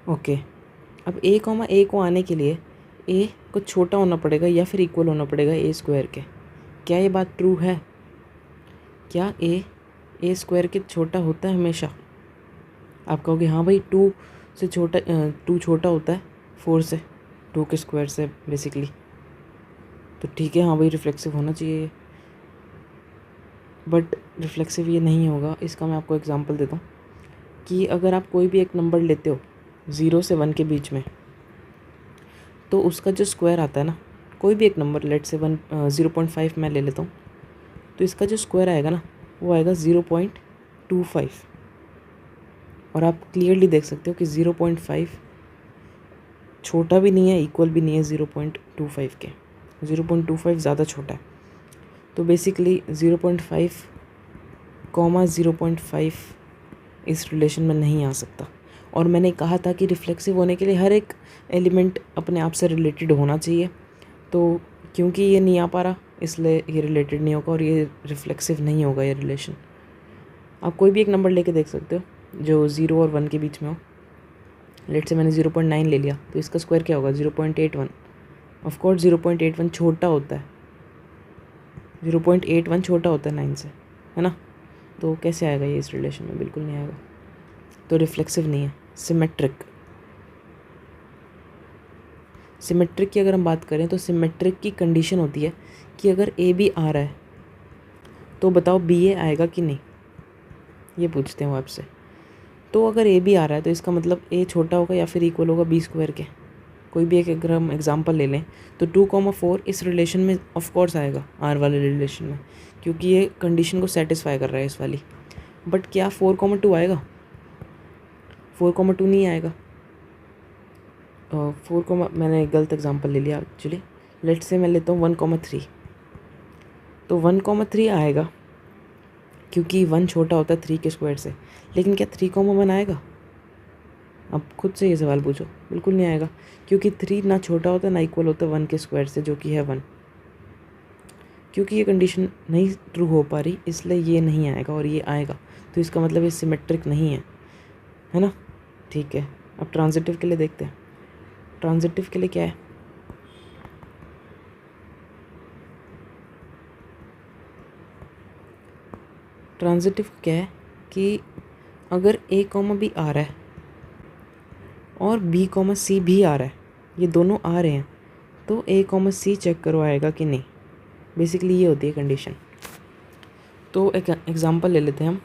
ओके, अब ए कॉमा ए को आने के लिए ए को छोटा होना पड़ेगा या फिर इक्वल होना पड़ेगा ए स्क्वायर के। क्या ये बात ट्रू है? क्या ए ए स्क्वायर के छोटा होता है हमेशा। आप कहोगे हाँ भाई 2 से छोटा 2 छोटा होता है 4 से, 2 के स्क्वायर से बेसिकली, तो ठीक है हाँ भाई रिफ्लेक्सिव होना चाहिए, बट रिफ्लेक्सिव ये नहीं होगा। इसका मैं आपको एग्जांपल देता हूँ कि अगर आप कोई भी एक नंबर लेते हो 0 से 1 के बीच में, तो उसका जो स्क्वायर आता है ना, कोई भी एक नंबर लेट से 0.5 मैं ले लेता हूँ, तो इसका जो स्क्वायर आएगा ना वो आएगा 0.25। और आप क्लियरली देख सकते हो कि 0.5 छोटा भी नहीं है, इक्वल भी नहीं है 0.25 के। 0.25 ज़्यादा छोटा है, तो बेसिकली 0.5 कॉमा 0.5 इस रिलेशन में नहीं आ सकता। और मैंने कहा था कि रिफ्लेक्सिव होने के लिए हर एक एलिमेंट अपने आप से रिलेटेड होना चाहिए, तो क्योंकि ये नहीं आ पा रहा इसलिए ये रिलेटेड नहीं होगा और ये रिफ्लेक्सिव नहीं होगा ये रिलेशन। आप कोई भी एक नंबर लेके देख सकते हो जो 0 और 1 के बीच में हो। लेट से मैंने 0.9 ले लिया, तो इसका स्क्वायर क्या होगा 0.81। ऑफ कोर्स 0.81 छोटा होता है, 0.81 छोटा होता है 9 से, है ना। तो कैसे आएगा ये इस रिलेशन में, बिल्कुल नहीं आएगा। तो रिफ्लेक्सिव नहीं है, सिमेट्रिक। सिमेट्रिक की अगर हम बात करें तो सिमेट्रिक की कंडीशन होती है कि अगर ए बी आ रहा है तो बताओ बी ए आएगा कि नहीं, ये पूछते हैं वो आपसे। तो अगर ए बी आ रहा है तो इसका मतलब ए छोटा होगा या फिर इक्वल होगा बी स्क्वायर के। कोई भी एक अगर हम एग्जांपल ले लें तो 2,4 इस रिलेशन में ऑफ कोर्स आएगा, आर वाले रिलेशन में, क्योंकि ये कंडीशन को सेटिस्फाई कर रहा है इस वाली। बट क्या 4,2 आएगा? 4,2 नहीं आएगा। 4, मैंने गलत एग्जांपल ले लिया एक्चुअली। लेट से मैं लेता हूँ 1,3, तो 1,3 आएगा क्योंकि 1 छोटा होता है 3 के स्क्वायर से। लेकिन क्या 3,1 आएगा? अब खुद से ये सवाल पूछो, बिल्कुल नहीं आएगा, क्योंकि 3 ना छोटा होता ना इक्वल होता 1 के स्क्वायर से, जो कि है 1। क्योंकि ये कंडीशन नहीं ट्रू हो पा रही इसलिए ये नहीं आएगा और ये आएगा, तो इसका मतलब ये सिमेट्रिक नहीं है ना। ठीक है, अब ट्रांजिटिव के लिए देखते हैं। ट्रांजिटिव के लिए क्या है, ट्रांजिटिव क्या है कि अगर ए कॉमा बी आ रहा है और बी कॉमा सी भी आ रहा है, ये दोनों आ रहे हैं, तो ए कॉमा सी चेक करो आएगा कि नहीं। बेसिकली ये होती है कंडीशन। तो एक एग्जांपल ले लेते हैं हम।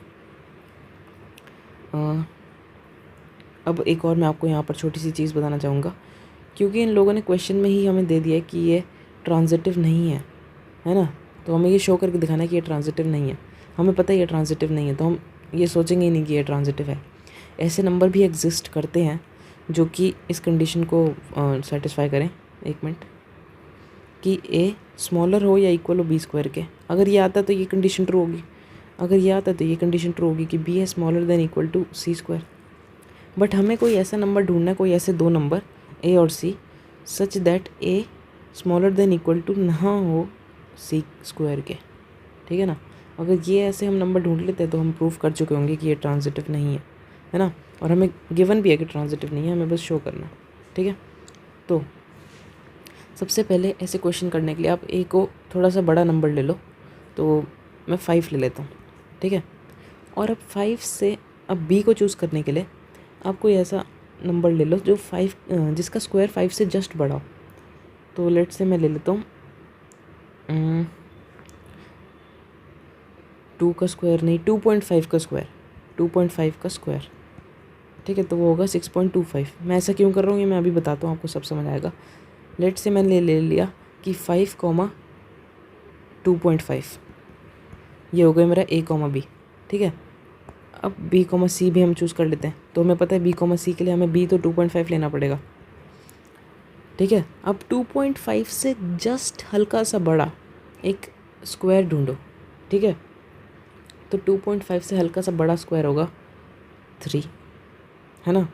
अब एक और मैं आपको यहाँ पर छोटी सी चीज़ बताना चाहूँगा, क्योंकि इन लोगों ने क्वेश्चन में ही हमें दे दिया कि ये ट्रांजिटिव नहीं है ना, तो हमें ये शो करके दिखाना है कि ये ट्रांजिटिव नहीं है। हमें पता है ये ट्रांजिटिव नहीं है, तो हम ये सोचेंगे ही नहीं कि ये ट्रांजिटिव है। ऐसे नंबर भी एग्जिस्ट करते हैं जो कि इस कंडीशन को सेटिस्फाई करें। एक मिनट, कि ए स्मॉलर हो या इक्वल हो बी स्क्वायर के। अगर ये आता तो ये कंडीशन ट्रू होगी, अगर ये आता तो ये कंडीशन ट्रू होगी कि बी है smaller than equal to c square. But हमें कोई ऐसा नंबर ढूंढना है, कोई ऐसे दो नंबर ए और c such that a smaller than equal to ना हो सी स्क्वायर के, ठीक है ना। अगर ये ऐसे हम नंबर ढूंढ लेते हैं तो हम प्रूव कर चुके होंगे कि ये ट्रांजिटिव नहीं है ना। और हमें गिवन भी है कि ट्रांजिटिव नहीं है, हमें बस शो करना है, ठीक है। तो सबसे पहले ऐसे क्वेश्चन करने के लिए आप ए को थोड़ा सा बड़ा नंबर ले लो, तो मैं 5 ले लेता हूँ, ठीक है। और अब 5 से अब बी को चूज़ करने के लिए आप कोई ऐसा नंबर ले लो जो 5 जिसका स्क्वायर 5 से जस्ट बड़ा हो। तो लेट से मैं ले लेता हूँ 2 का स्क्वायर नहीं, 2.5 का स्क्वायर, 2.5 का स्क्वायर, ठीक है। तो वो होगा 6.25। मैं ऐसा क्यों कर रहा हूँ ये मैं अभी बताता हूँ, आपको सब समझ आएगा। लेट से मैंने ले लिया कि 5, 2.5 ये हो गया मेरा ए कॉमा बी, ठीक है। अब बी कॉमा सी भी हम चूज़ कर लेते हैं, तो हमें पता है बी कॉमा सी के लिए हमें बी तो 2.5 लेना पड़ेगा, ठीक है। अब 2.5 से जस्ट हल्का सा बड़ा एक स्क्वायर ढूंढो, ठीक है। तो 2.5 से हल्का सा बड़ा स्क्वायर होगा 3, है ना।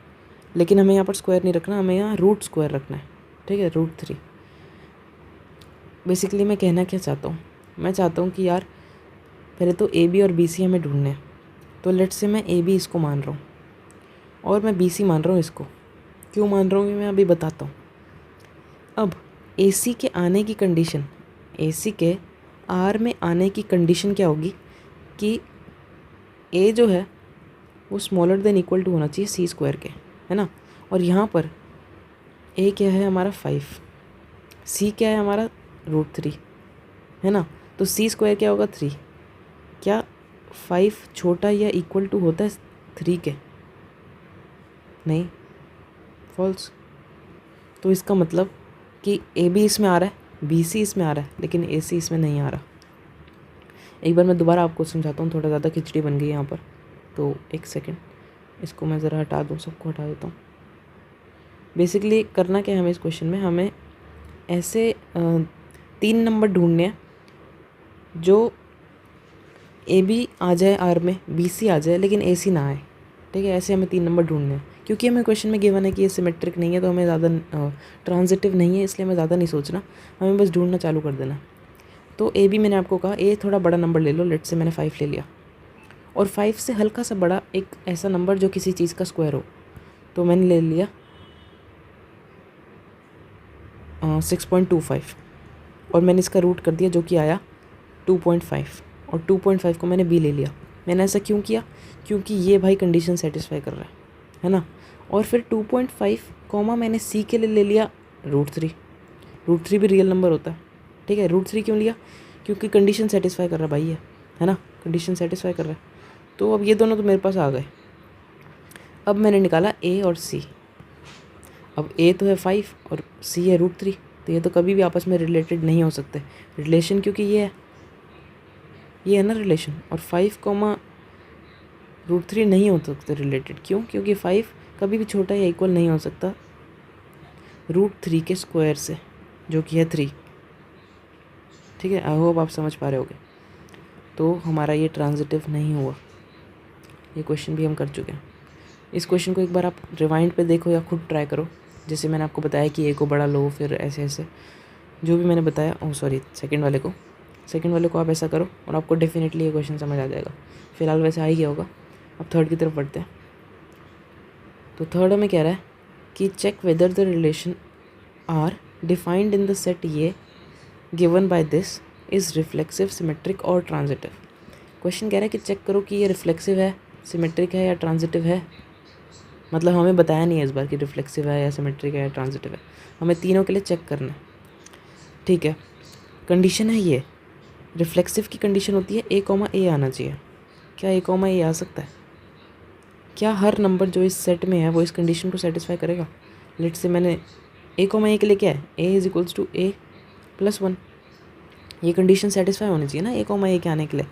लेकिन हमें यहाँ पर स्क्वायर नहीं रखना, हमें यहाँ रूट स्क्वायर रखना है, ठीक है, √3। बेसिकली मैं कहना क्या चाहता हूँ, मैं चाहता हूँ कि यार पहले तो ए बी और बी सी हमें ढूंढने हैं। तो लेट से मैं ए बी इसको मान रहा हूँ और मैं बी सी मान रहा हूँ इसको। क्यों मान रहा हूँ ये मैं अभी बताता हूँ। अब ए सी के आने की कंडीशन, ए सी के आर में आने की कंडीशन क्या होगी कि ए जो है वो स्मॉलर देन इक्वल टू होना चाहिए सी स्क्वायर के, है ना। और यहाँ पर ए क्या है हमारा 5, सी क्या है हमारा √3, है ना। तो सी स्क्वायर क्या होगा 3। क्या 5 छोटा या इक्वल टू होता है 3 के? नहीं, फॉल्स। तो इसका मतलब कि ए बी इसमें आ रहा है, बी सी इसमें आ रहा है, लेकिन ए सी इसमें नहीं आ रहा। एक बार मैं दोबारा आपको समझाता हूँ, थोड़ा ज़्यादा खिचड़ी बन गई यहाँ पर। तो एक सेकेंड, इसको मैं ज़रा हटा दूँ, सबको हटा देता हूँ। बेसिकली करना क्या है हमें इस क्वेश्चन में, हमें ऐसे 3 नंबर ढूंढने हैं जो ए बी आ जाए आर में, बी सी आ जाए लेकिन ए सी ना आए, ठीक है। ऐसे हमें 3 नंबर ढूंढने हैं। क्योंकि हमें क्वेश्चन में गिवन है कि ये सिमेट्रिक नहीं है, तो हमें ज़्यादा ट्रांजिटिव नहीं है, इसलिए हमें ज़्यादा नहीं सोचना, हमें बस ढूंढना चालू कर देना। तो ए बी मैंने आपको कहा, ए थोड़ा बड़ा नंबर ले लो, लेट से मैंने 5 ले लिया, और 5 से हल्का सा बड़ा एक ऐसा नंबर जो किसी चीज़ का स्क्वायर हो, तो मैंने ले लिया 6.25, और मैंने इसका रूट कर दिया जो कि आया 2.5, और 2.5 को मैंने बी ले लिया। मैंने ऐसा क्यों किया? क्योंकि ये भाई कंडीशन सेटिस्फाई कर रहा है ना। और फिर 2.5 कॉमा मैंने सी के लिए ले लिया √3। √3 भी रियल नंबर होता है, ठीक है। √3 क्यों लिया? क्योंकि कंडीशन सेटिस्फाई कर रहा भाई है ना, कंडीशन सेटिस्फाई कर रहा है। तो अब ये दोनों तो मेरे पास आ गए। अब मैंने निकाला ए और सी। अब ए तो है 5 और सी है √3, तो ये तो कभी भी आपस में रिलेटेड नहीं हो सकते। रिलेशन क्योंकि ये है ना रिलेशन, और 5 कॉमा √3 नहीं हो सकते रिलेटेड। क्यों? क्योंकि 5 कभी भी छोटा या इक्वल नहीं हो सकता √3 के स्क्वायर से, जो कि है 3, ठीक है। आई होप आप समझ पा रहे होगे। तो हमारा ये ट्रांजिटिव नहीं हुआ, ये क्वेश्चन भी हम कर चुके हैं। इस क्वेश्चन को एक बार आप रिवाइंड पे देखो या खुद ट्राई करो, जैसे मैंने आपको बताया कि ए को बड़ा लो, फिर ऐसे ऐसे जो भी मैंने बताया। सॉरी, सेकंड वाले को आप ऐसा करो और आपको डेफिनेटली ये क्वेश्चन समझ आ जाएगा। फिलहाल वैसे आ ही गया होगा। अब थर्ड की तरफ बढ़ते हैं। तो थर्ड हमें कह रहा है कि check whether the relation R defined in the set ये given by this is reflexive, symmetric और ट्रांजिटिव। क्वेश्चन कह रहा है कि चेक करो कि ये रिफ्लेक्सिव है, सिमेट्रिक है या ट्रांजिटिव है। मतलब हमें बताया नहीं है इस बार कि रिफ्लेक्सिव है या सिमेट्रिक है या ट्रांजिटिव है, हमें तीनों के लिए चेक करना है, ठीक है। कंडीशन है ये, रिफ्लेक्सिव की कंडीशन होती है ए कॉमा ए आना चाहिए। क्या ए कॉमा ए आ सकता है? क्या हर नंबर जो इस सेट में है वो इस कंडीशन को सेटिस्फाई करेगा? लेट से मैंने ए कॉमा ए के लिए क्या है, a is equals to a plus 1, ये कंडीशन सेटिस्फाई होनी चाहिए ना ए कॉमा ए के आने के लिए।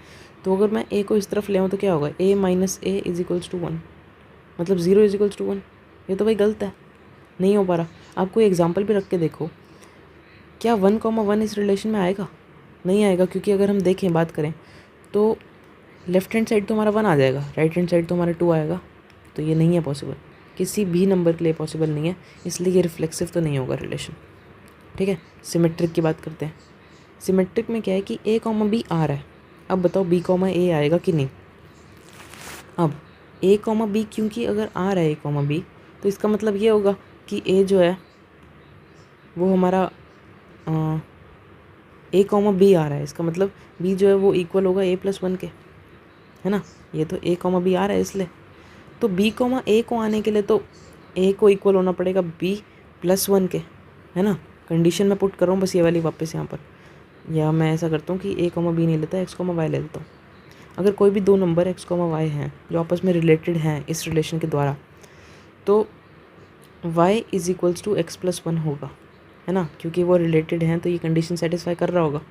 तो अगर मैं ए को इस तरफ ले आऊँ तो क्या होगा, a minus a is equals to 1, मतलब 0 इज इक्वल्स टू 1। ये तो भाई गलत है, नहीं हो पा रहा। आप कोई एग्जाम्पल भी रख के देखो, क्या 1,1 इस रिलेशन में आएगा? नहीं आएगा, क्योंकि अगर हम देखें, बात करें तो लेफ्ट हैंड साइड तो हमारा 1 आ जाएगा, राइट हैंड साइड तो हमारा 2 आएगा। तो ये नहीं है पॉसिबल, किसी भी नंबर के लिए पॉसिबल नहीं है, इसलिए ये रिफ्लेक्सिव तो नहीं होगा रिलेशन, ठीक है। सिमेट्रिक की बात करते हैं। सिमेट्रिक में क्या है कि ए कॉमा बी आ रहा है। अब बताओ बी कॉमा ए आएगा कि नहीं? अब ए कॉमा बी, क्योंकि अगर आ रहा है ए कॉमा बी, तो इसका मतलब ये होगा कि ए जो है वो हमारा ए कॉमा बी आ रहा है। इसका मतलब बी जो है वो इक्वल होगा ए प्लस 1 के, है ना। ये तो ए कॉमा बी आ रहा है इसलिए। तो बी कॉमा ए को आने के लिए तो ए को इक्वल होना पड़ेगा बी प्लस 1 के, है ना। कंडीशन मैं पुट कर रहा हूँ बस ये वाली वापस यहाँ पर, या मैं ऐसा करता हूँ कि ए कॉमा बी नहीं लेता, एक्स कॉमा वाई ले लेता हूँ। अगर कोई भी दो नंबर एक्स कॉमा वाई हैं जो आपस में रिलेटेड हैं इस रिलेशन के द्वारा, तो y is equals to x plus 1 होगा, है ना। क्योंकि वो रिलेटेड हैं तो ये कंडीशन सेटिस्फाई कर रहा होगा।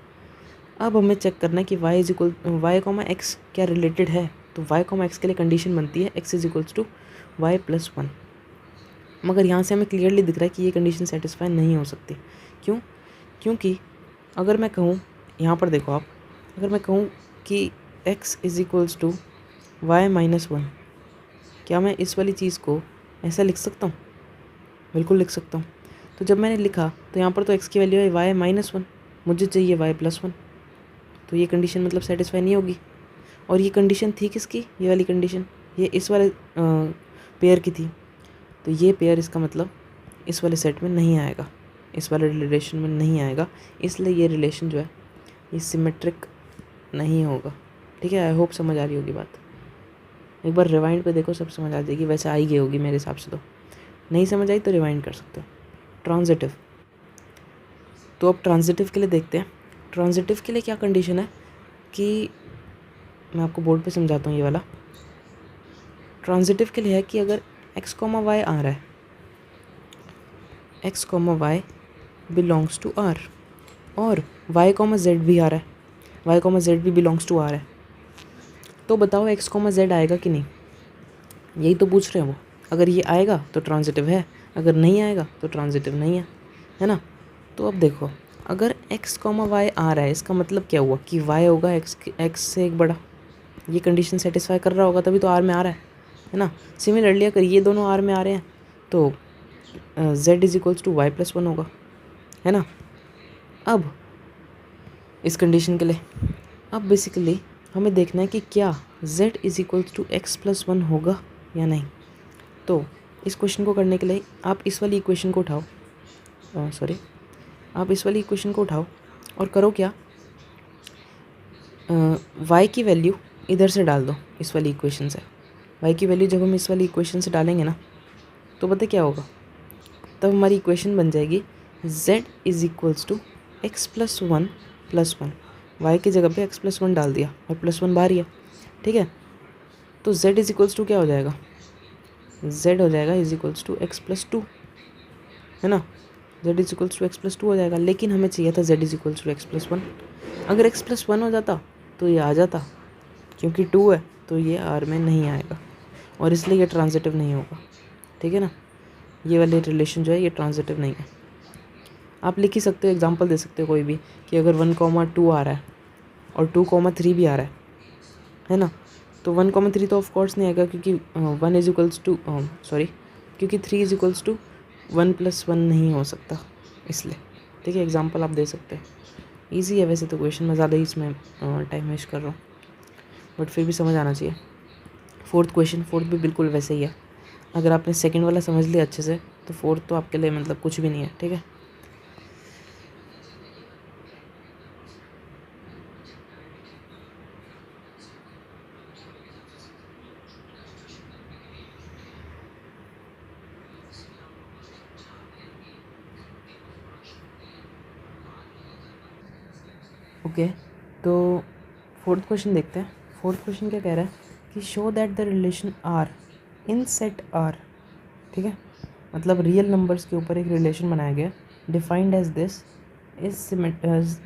अब हमें चेक करना है कि वाई कॉमा एक्स क्या रिलेटेड है। तो वाई कॉमा एक्स के लिए कंडीशन बनती है x is equals to y plus 1, मगर यहाँ से हमें क्लियरली दिख रहा है कि ये कंडीशन सेटिस्फाई नहीं हो सकती। क्यों? क्योंकि अगर मैं कहूँ, यहाँ पर देखो आप, अगर मैं कहूँ कि x is equals to y minus 1, क्या मैं इस वाली चीज़ को ऐसा लिख सकता हूँ? बिल्कुल लिख सकता हूँ। तो जब मैंने लिखा तो यहाँ पर तो x की वैल्यू है वाई माइनस 1, मुझे चाहिए वाई प्लस 1, तो ये कंडीशन मतलब सेटिस्फाई नहीं होगी। और ये कंडीशन थी किसकी? ये वाली कंडीशन, ये इस वाले पेयर की थी। तो ये पेयर इसका मतलब इस वाले सेट में नहीं आएगा, इस वाले रिलेशन में नहीं आएगा, इसलिए ये रिलेशन जो है ये सिमेट्रिक नहीं होगा, ठीक है। आई होप समझ आ रही होगी बात। एक बार रिवाइंड पे देखो, सब समझ आ जाएगी। वैसे आई गई होगी मेरे हिसाब से, तो नहीं समझ आई तो रिवाइंड कर सकते हो। ट्रांजिटिव, तो अब ट्रांजिटिव के लिए देखते हैं। ट्रांजिटिव के लिए क्या कंडीशन है कि मैं आपको बोर्ड पे समझाता हूँ। ये वाला ट्रांजिटिव के लिए है कि अगर x, y आ रहा है, x, y belongs to r, और y, z भी आ रहा है, y, z भी बिलोंग्स टू r है, तो बताओ x, z आएगा कि नहीं? यही तो पूछ रहे हैं वो। अगर ये आएगा तो ट्रांजिटिव है, अगर नहीं आएगा तो ट्रांजिटिव नहीं है ना। तो अब देखो, अगर x, y आ रहा है, इसका मतलब क्या हुआ कि y होगा x से एक बड़ा। ये कंडीशन सेटिस्फाई कर रहा होगा तभी तो r में आ रहा है ना। सिमिलरली अगर ये दोनों r में आ रहे हैं तो z is equals to y+1 होगा, है ना। अब इस कंडीशन के लिए अब बेसिकली हमें देखना है कि क्या z is equals to x+1 होगा या नहीं। तो इस क्वेश्चन को करने के लिए आप इस वाली इक्वेशन को उठाओ, आप इस वाली इक्वेशन को उठाओ और करो क्या, y की वैल्यू इधर से डाल दो, इस वाली इक्वेशन से। y की वैल्यू जब हम इस वाली इक्वेशन से डालेंगे ना, तो पता क्या होगा, तब हमारी इक्वेशन बन जाएगी z is equals to x+1+1। y की जगह पे x+1 डाल दिया और +1 बाहर ही है, ठीक है। तो z इज इक्वल्स टू क्या हो जाएगा, z हो जाएगा इज इक्वल्स टू x+2, है ना। z is equals to x+2 हो जाएगा, लेकिन हमें चाहिए था z is equals to x+1। अगर x+1 हो जाता तो ये आ जाता, क्योंकि 2 है तो ये r में नहीं आएगा, और इसलिए ये ट्रांजिटिव नहीं होगा, ठीक है ना। ये वाले रिलेशन जो है ये ट्रांजिटिव नहीं है। आप लिख ही सकते हो, एग्जांपल दे सकते हो कोई भी, कि अगर 1,2 आ रहा है और 2,3 भी आ रहा है ना, तो 1,3 तो ऑफ कोर्स नहीं आएगा, क्योंकि 1 इज इक्वल्स टू क्योंकि 3 इज इक्वल्स टू 1+1 नहीं हो सकता, इसलिए। ठीक है, एग्जांपल आप दे सकते हैं। ईजी है वैसे तो क्वेश्चन, मैं ज़्यादा ही इसमें टाइम वेस्ट कर रहा हूँ, बट फिर भी समझ आना चाहिए। फोर्थ भी बिल्कुल वैसे ही है। अगर आपने सेकंड वाला समझ लिया अच्छे से, तो फोर्थ तो आपके लिए मतलब कुछ भी नहीं है, ठीक है। ओके, तो फोर्थ क्वेश्चन देखते हैं। फोर्थ क्वेश्चन क्या कह रहा है कि show that the relation R in set R, ठीक है, मतलब रियल नंबर्स के ऊपर एक रिलेशन बनाया गया, defined as this,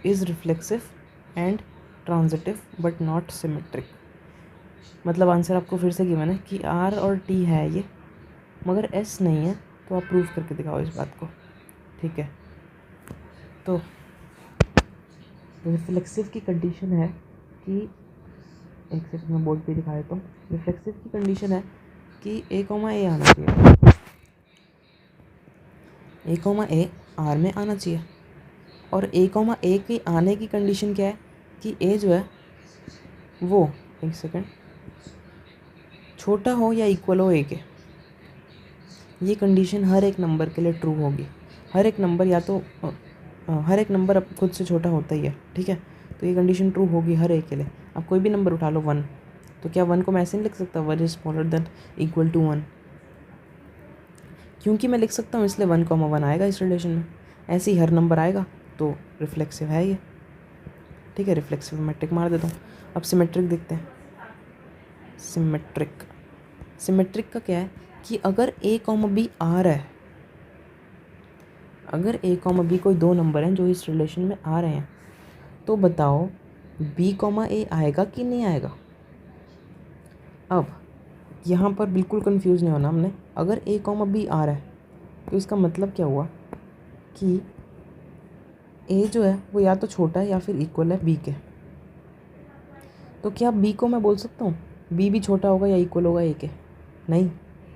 is reflexive and transitive but not symmetric. मतलब आंसर आपको फिर से गिवन है कि आर और टी है ये, मगर एस नहीं है, तो आप प्रूव करके दिखाओ इस बात को, ठीक है। तो रिफ्लेक्सिव की कंडीशन है कि, एक सेकंड में बोर्ड पे दिखा देता हूँ। रिफ्लेक्सिव की कंडीशन है कि a, a आना चाहिए, a, a आर में आना चाहिए, और a, a के आने की कंडीशन क्या है कि a जो है वो, एक सेकंड, छोटा हो या इक्वल हो a के। ये कंडीशन हर एक नंबर के लिए ट्रू होगी। हर एक नंबर या तो हर एक नंबर अब खुद से छोटा होता ही है, ठीक है, तो ये कंडीशन ट्रू होगी हर एक के लिए। आप कोई भी नंबर उठा लो 1, तो क्या 1 को मैं ऐसे नहीं लिख सकता 1 is smaller than equal to 1, क्योंकि मैं लिख सकता हूँ, इसलिए 1,1 आएगा इस रिलेशन में। ऐसे ही हर नंबर आएगा तो रिफ्लेक्सिव है ये, ठीक है। रिफ्लेक्सिव मैट्रिक मार देता हूँ। अब सिमेट्रिक देखते हैं। सिमेट्रिक का क्या है कि अगर a, b आ रहा है, अगर a, b कोई दो नंबर हैं जो इस रिलेशन में आ रहे हैं, तो बताओ b, a आएगा कि नहीं आएगा। अब यहाँ पर बिल्कुल कंफ्यूज नहीं होना हमने। अगर a, b आ रहा है तो इसका मतलब क्या हुआ कि a जो है वो या तो छोटा है या फिर इक्वल है b के। तो क्या b को मैं बोल सकता हूँ b भी छोटा होगा या इक्वल होगा a के? नहीं,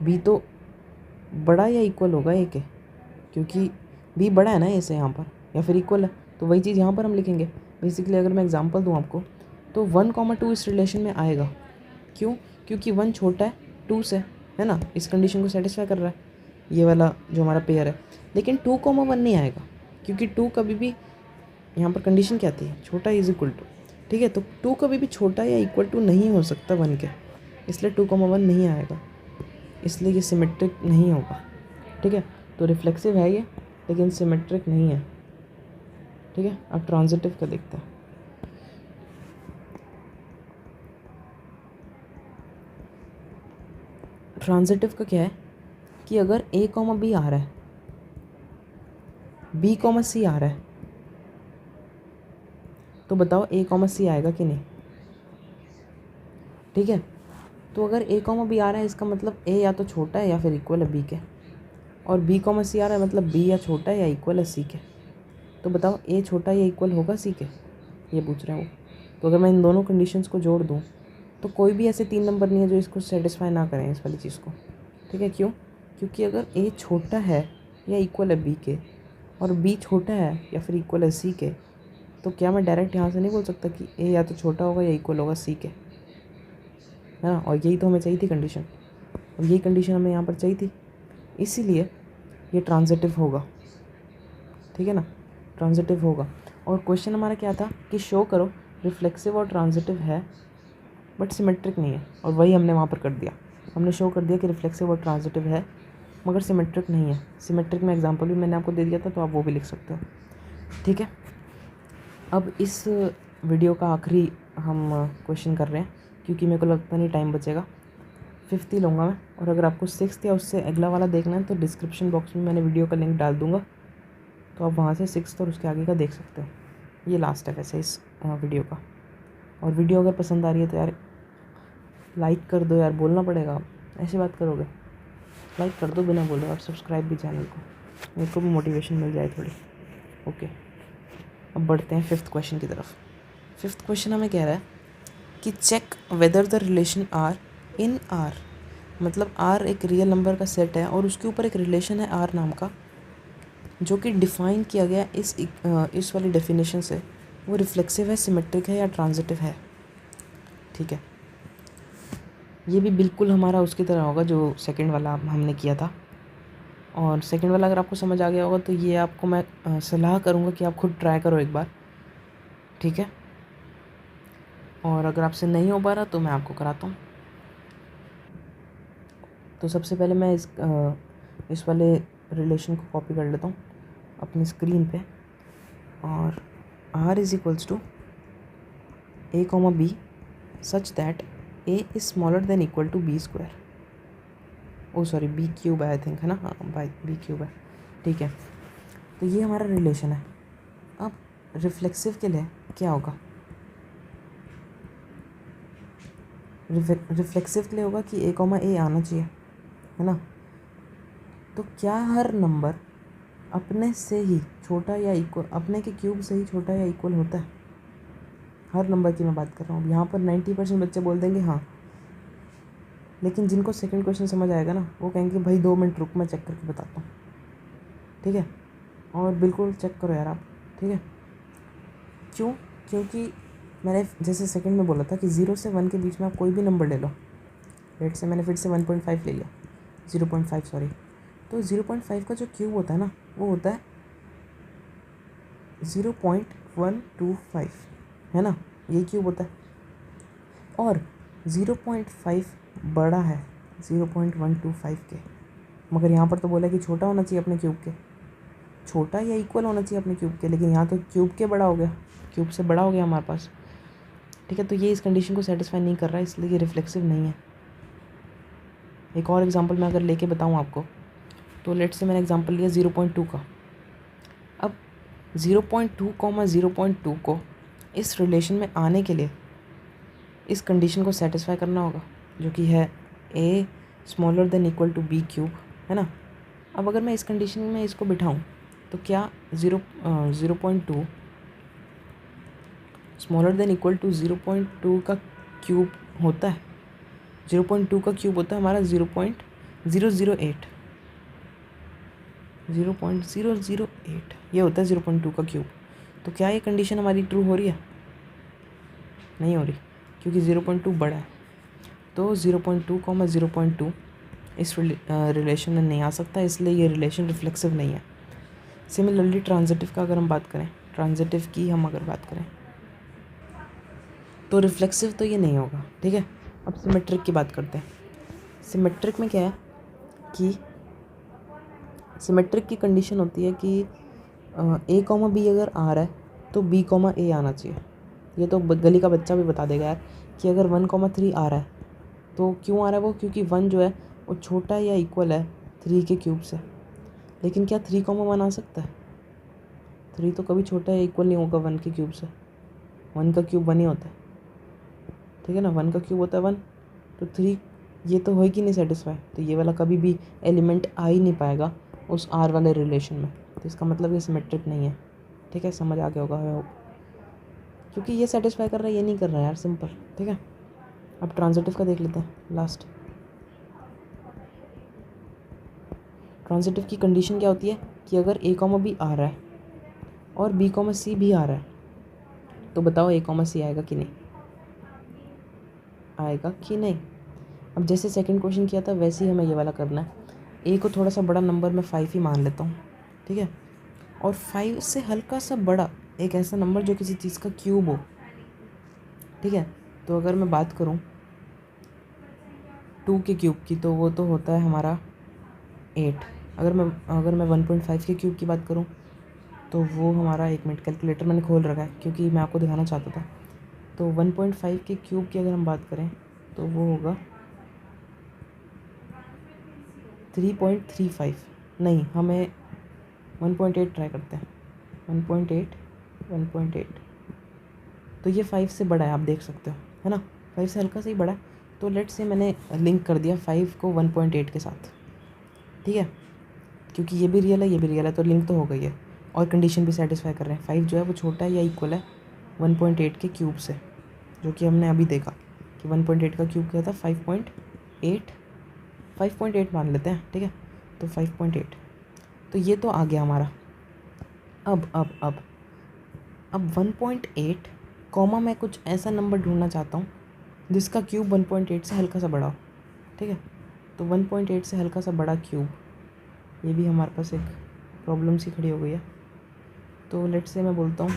b तो बड़ा या इक्वल होगा a के, क्योंकि b बड़ा है ना a से यहाँ पर, या फिर इक्वल है। तो वही चीज़ यहाँ पर हम लिखेंगे। बेसिकली अगर मैं एग्जांपल दूँ आपको, तो 1,2 इस रिलेशन में आएगा। क्यों? क्योंकि 1 छोटा है 2 से, है ना, इस कंडीशन को सेटिस्फाई कर रहा है ये वाला जो हमारा पेयर है। लेकिन 2,1 नहीं आएगा, क्योंकि 2 कभी भी, यहाँ पर कंडीशन क्या आती है, छोटा इज इक्वल टू, ठीक है। तो 2 कभी भी छोटा या इक्वल टू नहीं हो सकता 1 के, इसलिए 2,1 नहीं आएगा, इसलिए ये सिमेट्रिक नहीं होगा। ठीक है, तो रिफ्लेक्सिव है ये लेकिन सिमेट्रिक नहीं है। ठीक है, अब ट्रांजिटिव का देखते हैं। ट्रांजिटिव का क्या है कि अगर a, b आ रहा है, b, c आ रहा है, तो बताओ a, c आएगा कि नहीं। ठीक है, तो अगर a, b आ रहा है इसका मतलब a या तो छोटा है या फिर इक्वल है b के, और b, c आ रहा है मतलब b या छोटा है या इक्वल है c के। तो बताओ a छोटा या इक्वल होगा c के, ये पूछ रहे हैं वो। तो अगर मैं इन दोनों कंडीशंस को जोड़ दूँ तो कोई भी ऐसे 3 नंबर नहीं है जो इसको सेटिस्फाई ना करें, इस वाली चीज़ को। ठीक है, क्यों? क्योंकि अगर a छोटा है या इक्वल है b के और b छोटा है या फिर इक्वल है c के, तो क्या मैं डायरेक्ट यहाँ से नहीं बोल सकता कि a या तो छोटा होगा या इक्वल होगा c के, है ना। और यही तो हमें चाहिए थी कंडीशन, और यही कंडीशन हमें यहाँ पर चाहिए थी, इसीलिए ये ट्रांजिटिव होगा। ठीक है ना, ट्रांजिटिव होगा। और क्वेश्चन हमारा क्या था कि शो करो रिफ्लेक्सिव और ट्रांजिटिव है बट सिमेट्रिक नहीं है, और वही हमने वहाँ पर कर दिया। हमने शो कर दिया कि रिफ्लेक्सिव और ट्रांजिटिव है मगर सिमेट्रिक नहीं है। सिमेट्रिक में एग्जांपल भी मैंने आपको दे दिया था, तो आप वो भी लिख सकते हो। ठीक है, अब इस वीडियो का आखिरी हम क्वेश्चन कर रहे हैं, क्योंकि मेरे को लगता नहीं टाइम बचेगा। 5th ही लूँगा मैं, और अगर आपको 6th या उससे अगला वाला देखना है तो डिस्क्रिप्शन बॉक्स में मैंने वीडियो का लिंक डाल दूँगा, तो आप वहाँ से 6th और उसके आगे का देख सकते हो। ये लास्ट है वैसे इस वीडियो का। और वीडियो अगर पसंद आ रही है तो यार लाइक कर दो यार, बोलना पड़ेगा, ऐसी बात करोगे, लाइक कर दो बिना बोले, और सब्सक्राइब भी चैनल को, मेरे को भी मोटिवेशन मिल जाए थोड़ी। ओके, अब बढ़ते हैं 5th क्वेश्चन की तरफ। 5th क्वेश्चन हमें कह रहा है कि check whether the relation R in R, मतलब आर एक रियल नंबर का सेट है और उसके ऊपर एक रिलेशन है आर नाम का, जो कि डिफ़ाइन किया गया इस वाली डेफिनेशन से, वो रिफ्लेक्सिव है, सिमेट्रिक है या ट्रांजिटिव है। ठीक है, ये भी बिल्कुल हमारा उसकी तरह होगा जो सेकंड वाला हमने किया था। और सेकंड वाला अगर आपको समझ आ गया होगा तो ये आपको मैं सलाह करूँगा कि आप खुद ट्राई करो एक बार। ठीक है, और अगर आपसे नहीं हो पा रहा तो मैं आपको कराता हूँ। तो सबसे पहले मैं इस वाले रिलेशन को कॉपी कर लेता हूँ अपनी स्क्रीन पे, और r is equals to a, b such that a is smaller than equal to b square. Oh sorry, b cube है आई थिंक, है ना। हाँ भाई, b क्यूब है। ठीक है, तो ये हमारा रिलेशन है। अब रिफ्लेक्सिव के लिए क्या होगा? रिफ्लेक्सिव के लिए होगा कि a, a आना चाहिए, है ना। तो क्या हर नंबर अपने से ही छोटा या इक्वल, अपने के क्यूब से ही छोटा या इक्वल होता है? हर नंबर की मैं बात कर रहा हूँ। यहाँ पर 90% बच्चे बोल देंगे हाँ, लेकिन जिनको सेकंड क्वेश्चन समझ आएगा ना, वो कहेंगे भाई 2 मिनट रुक, मैं चेक करके बताता हूँ। ठीक है, और बिल्कुल चेक करो यार आप। ठीक है, क्यों? क्योंकि मैंने जैसे सेकंड में बोला था कि 0 से 1 के बीच में आप कोई भी नंबर ले लो। लेट से मैंने फिर से 1.5 ले लिया, 0.5 सॉरी। तो 0.5 का जो क्यूब होता है ना, वो होता है 0.125, है ना, ये क्यूब होता है। और 0.5 बड़ा है 0.125 के, मगर यहाँ पर तो बोला कि छोटा होना चाहिए अपने क्यूब के, छोटा या इक्वल होना चाहिए अपने क्यूब के, लेकिन यहाँ तो क्यूब के बड़ा हो गया, क्यूब से बड़ा हो गया हमारे पास। ठीक है, तो ये इस कंडीशन को सेटिस्फाई नहीं कर रहा है, इसलिए ये रिफ्लेक्सिव नहीं है। एक और एग्जांपल मैं अगर लेके बताऊँ आपको, तो लेट से मैंने एग्जांपल लिया 0.2 का। अब 0.2, 0.2 को इस रिलेशन में आने के लिए इस कंडीशन को सेटिस्फाई करना होगा, जो कि है a smaller than equal to b cube, है ना। अब अगर मैं इस कंडीशन में इसको बिठाऊं तो क्या 0.2 स्मॉलर देन इक्वल टू 0.2 का क्यूब होता है? 0.2 का क्यूब होता है हमारा 0.008, 0.008 ये होता है 0.2 का क्यूब। तो क्या ये कंडीशन हमारी ट्रू हो रही है? नहीं हो रही, क्योंकि 0.2 बड़ा है। तो 0.2, 0.2 इस रिलेशन में नहीं आ सकता, इसलिए ये रिलेशन रिफ्लेक्सिव नहीं है। सिमिलरली ट्रांजिटिव का अगर हम बात करें, ट्रांजिटिव की हम अगर बात करें तो रिफ्लेक्सिव तो ये नहीं होगा। ठीक है, अब सिमेट्रिक की बात करते हैं। सिमेट्रिक में क्या है कि सिमेट्रिक की कंडीशन होती है कि ए कॉमा बी अगर आ रहा है तो बी कॉमा ए आना चाहिए। ये तो गली का बच्चा भी बता देगा यार कि अगर 1,3 आ रहा है तो क्यों आ रहा है वो, क्योंकि 1 जो है वो छोटा या इक्वल है 3 के क्यूब से। लेकिन क्या 3,1 आ सकता है? 3 तो कभी छोटा या इक्वल नहीं होगा 1 के क्यूब से। 1 का क्यूब 1 ही होता है, ठीक है ना। 1 का क्यूब होता है 1, तो 3 ये तो होएगी नहीं सेटिस्फाई, तो ये वाला कभी भी एलिमेंट आ ही नहीं पाएगा उस आर वाले रिलेशन में। तो इसका मतलब ये सिमेट्रिक नहीं है, ठीक है। समझ आ गया होगा आई होप, क्योंकि ये सेटिस्फाई कर रहा है ये नहीं कर रहा है यार, सिंपल, ठीक है। अब ट्रांजिटिव का देख लेते हैं लास्ट। ट्रांजिटिव की कंडीशन क्या होती है कि अगर ए कॉमा बी आ रहा है और बी कॉमा सी भी आ रहा है तो बताओ ए कॉमा सी आएगा कि नहीं, आएगा कि नहीं। अब जैसे सेकंड क्वेश्चन किया था वैसे ही हमें ये वाला करना है। ए को थोड़ा सा बड़ा नंबर मैं 5 ही मान लेता हूँ, ठीक है। और 5 से हल्का सा बड़ा एक ऐसा नंबर जो किसी चीज़ का क्यूब हो, ठीक है। तो अगर मैं बात करूँ 2 के क्यूब की तो वो तो होता है हमारा 8। अगर मैं 1.5 के क्यूब की बात करूँ तो वो हमारा, एक मिनट कैलकुलेटर मैंने खोल रखा है क्योंकि मैं आपको दिखाना चाहता था। तो 1.5 के क्यूब की अगर हम बात करें तो वो होगा 3.35। नहीं, हमें 1.8 ट्राई करते हैं। 1.8 तो ये 5 से बड़ा है, आप देख सकते हो, है ना। 5 से हल्का सा ही बड़ा है। तो लेट्स से मैंने लिंक कर दिया 5 को 1.8 के साथ, ठीक है। क्योंकि ये भी रियल है ये भी रियल है तो लिंक तो हो गई है और कंडीशन भी सेटिस्फाई कर रहे हैं। 5 जो है वो छोटा है या इक्वल है 1.8 के क्यूब से, जो कि हमने अभी देखा कि 1.8 का क्यूब क्या था 5.8 मान लेते हैं, ठीक है। तो 5.8 तो ये तो आ गया हमारा। अब 1.8 कॉमा मैं कुछ ऐसा नंबर ढूंढना चाहता हूँ जिसका क्यूब 1.8 से हल्का सा बड़ा हो, ठीक है। तो 1.8 से हल्का सा बड़ा क्यूब, ये भी हमारे पास एक प्रॉब्लम सी खड़ी हो गई है। तो लेट्स से मैं बोलता हूँ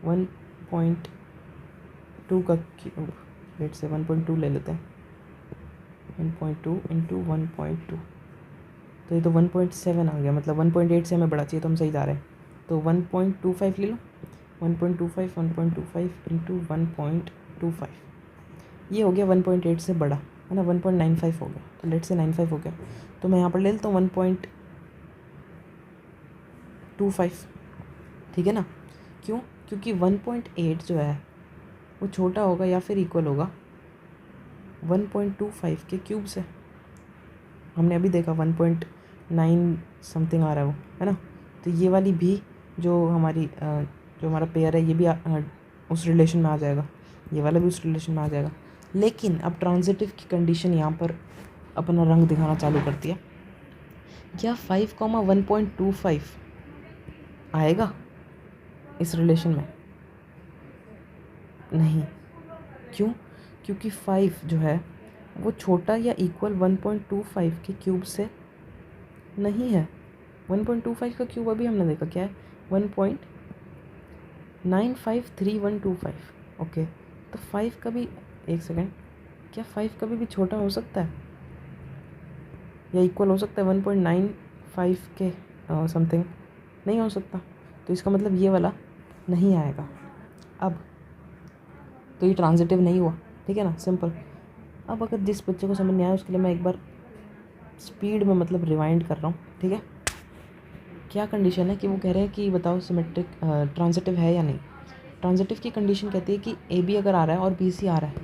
1.2 का क्यूब, लेट्स से 1.2 ले लेते हैं। 1.2 इंटू 1.2 तो ये तो 1.7 आ गया, मतलब 1.8 से हमें बड़ा चाहिए तो हम सही जा रहे हैं। तो 1.25 ले लो, 1.25 इंटू 1.25 ये हो गया 1.8 से बड़ा, है ना। 1.95 हो गया, तो लेट से 95 हो गया। तो मैं यहाँ पर ले लेता हूँ 1.25, ठीक है ना। क्यों? क्योंकि 1.8 जो है वो छोटा होगा या फिर इक्वल होगा 1.25 के क्यूब से। हमने अभी देखा 1.9 समथिंग आ रहा है वो, है ना। तो ये वाली भी जो हमारा पेयर है ये भी उस रिलेशन में आ जाएगा, ये वाला भी उस रिलेशन में आ जाएगा। लेकिन अब ट्रांजिटिव की कंडीशन यहाँ पर अपना रंग दिखाना चालू करती है। क्या 5,1.25 आएगा इस रिलेशन में? नहीं। क्यों? क्योंकि 5 जो है वो छोटा या इक्वल 1.25 के क्यूब से नहीं है। 1.25 का क्यूब अभी हमने देखा क्या है 1.953125। ओके, तो 5 का भी, एक सेकेंड, क्या 5 कभी भी छोटा हो सकता है या इक्वल हो सकता है 1.95 के समथिंग? नहीं हो सकता। तो इसका मतलब ये वाला नहीं आएगा। अब तो ये ट्रांजिटिव नहीं हुआ, ठीक है ना, सिंपल। अब अगर जिस बच्चे को समझ नहीं आया उसके लिए मैं एक बार स्पीड में मतलब रिवाइंड कर रहा हूँ, ठीक है। क्या कंडीशन है कि वो कह रहे हैं कि बताओ सिमेट्रिक ट्रांजिटिव है या नहीं। ट्रांजिटिव की कंडीशन कहती है कि ए बी अगर आ रहा है और बी सी आ रहा है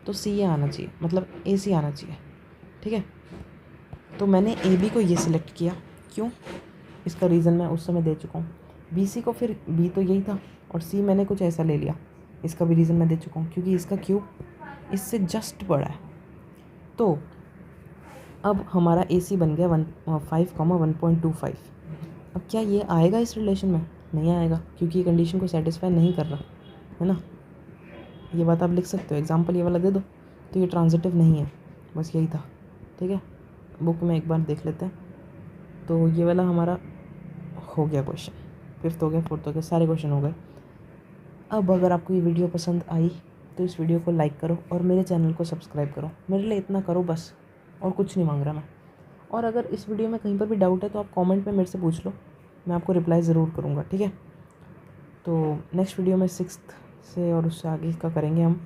तो सी ए आना चाहिए, मतलब ए सी आना चाहिए, ठीक है। तो मैंने ए बी को ये सिलेक्ट किया, क्यों? इसका रीज़न मैं उस समय दे चुका हूँ। बी सी को फिर बी तो यही था और सी मैंने कुछ ऐसा ले लिया, इसका भी रीज़न मैं दे चुका हूँ क्योंकि इसका क्यूब इससे जस्ट बड़ा है। तो अब हमारा ए सी बन गया 5,1.25। अब क्या ये आएगा इस रिलेशन में? नहीं आएगा क्योंकि ये कंडीशन को सेटिस्फाई नहीं कर रहा, है ना। ये बात आप लिख सकते हो, एग्जांपल ये वाला दे दो। तो ये ट्रांजिटिव नहीं है, बस यही था, ठीक है। बुक में एक बार देख लेते हैं। तो ये वाला हमारा हो गया क्वेश्चन, 5th हो गया, 4th हो गया, सारे क्वेश्चन हो गए। अब अगर आपको ये वीडियो पसंद आई तो इस वीडियो को लाइक करो और मेरे चैनल को सब्सक्राइब करो। मेरे लिए इतना करो बस, और कुछ नहीं मांग रहा मैं। और अगर इस वीडियो में कहीं पर भी डाउट है तो आप कमेंट में मेरे से पूछ लो, मैं आपको रिप्लाई ज़रूर करूँगा, ठीक है। तो नेक्स्ट वीडियो में 6th से और उससे आगे का करेंगे हम।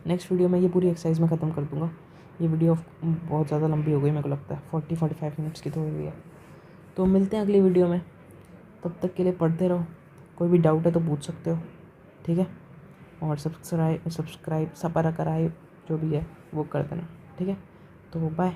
नेक्स्ट वीडियो में ये पूरी एक्सरसाइज मैं ख़त्म कर दूँगा। ये वीडियो बहुत ज़्यादा लंबी हो गई, मेरे को लगता है 40-45 मिनट्स की तो हो गई है। तो मिलते हैं अगली वीडियो में, तब तक के लिए पढ़ते रहो। कोई भी डाउट है तो पूछ सकते हो, ठीक है। और सब्सक्राइब सब्सक्राइब जो भी है वो कर देना, ठीक है। तो बाय।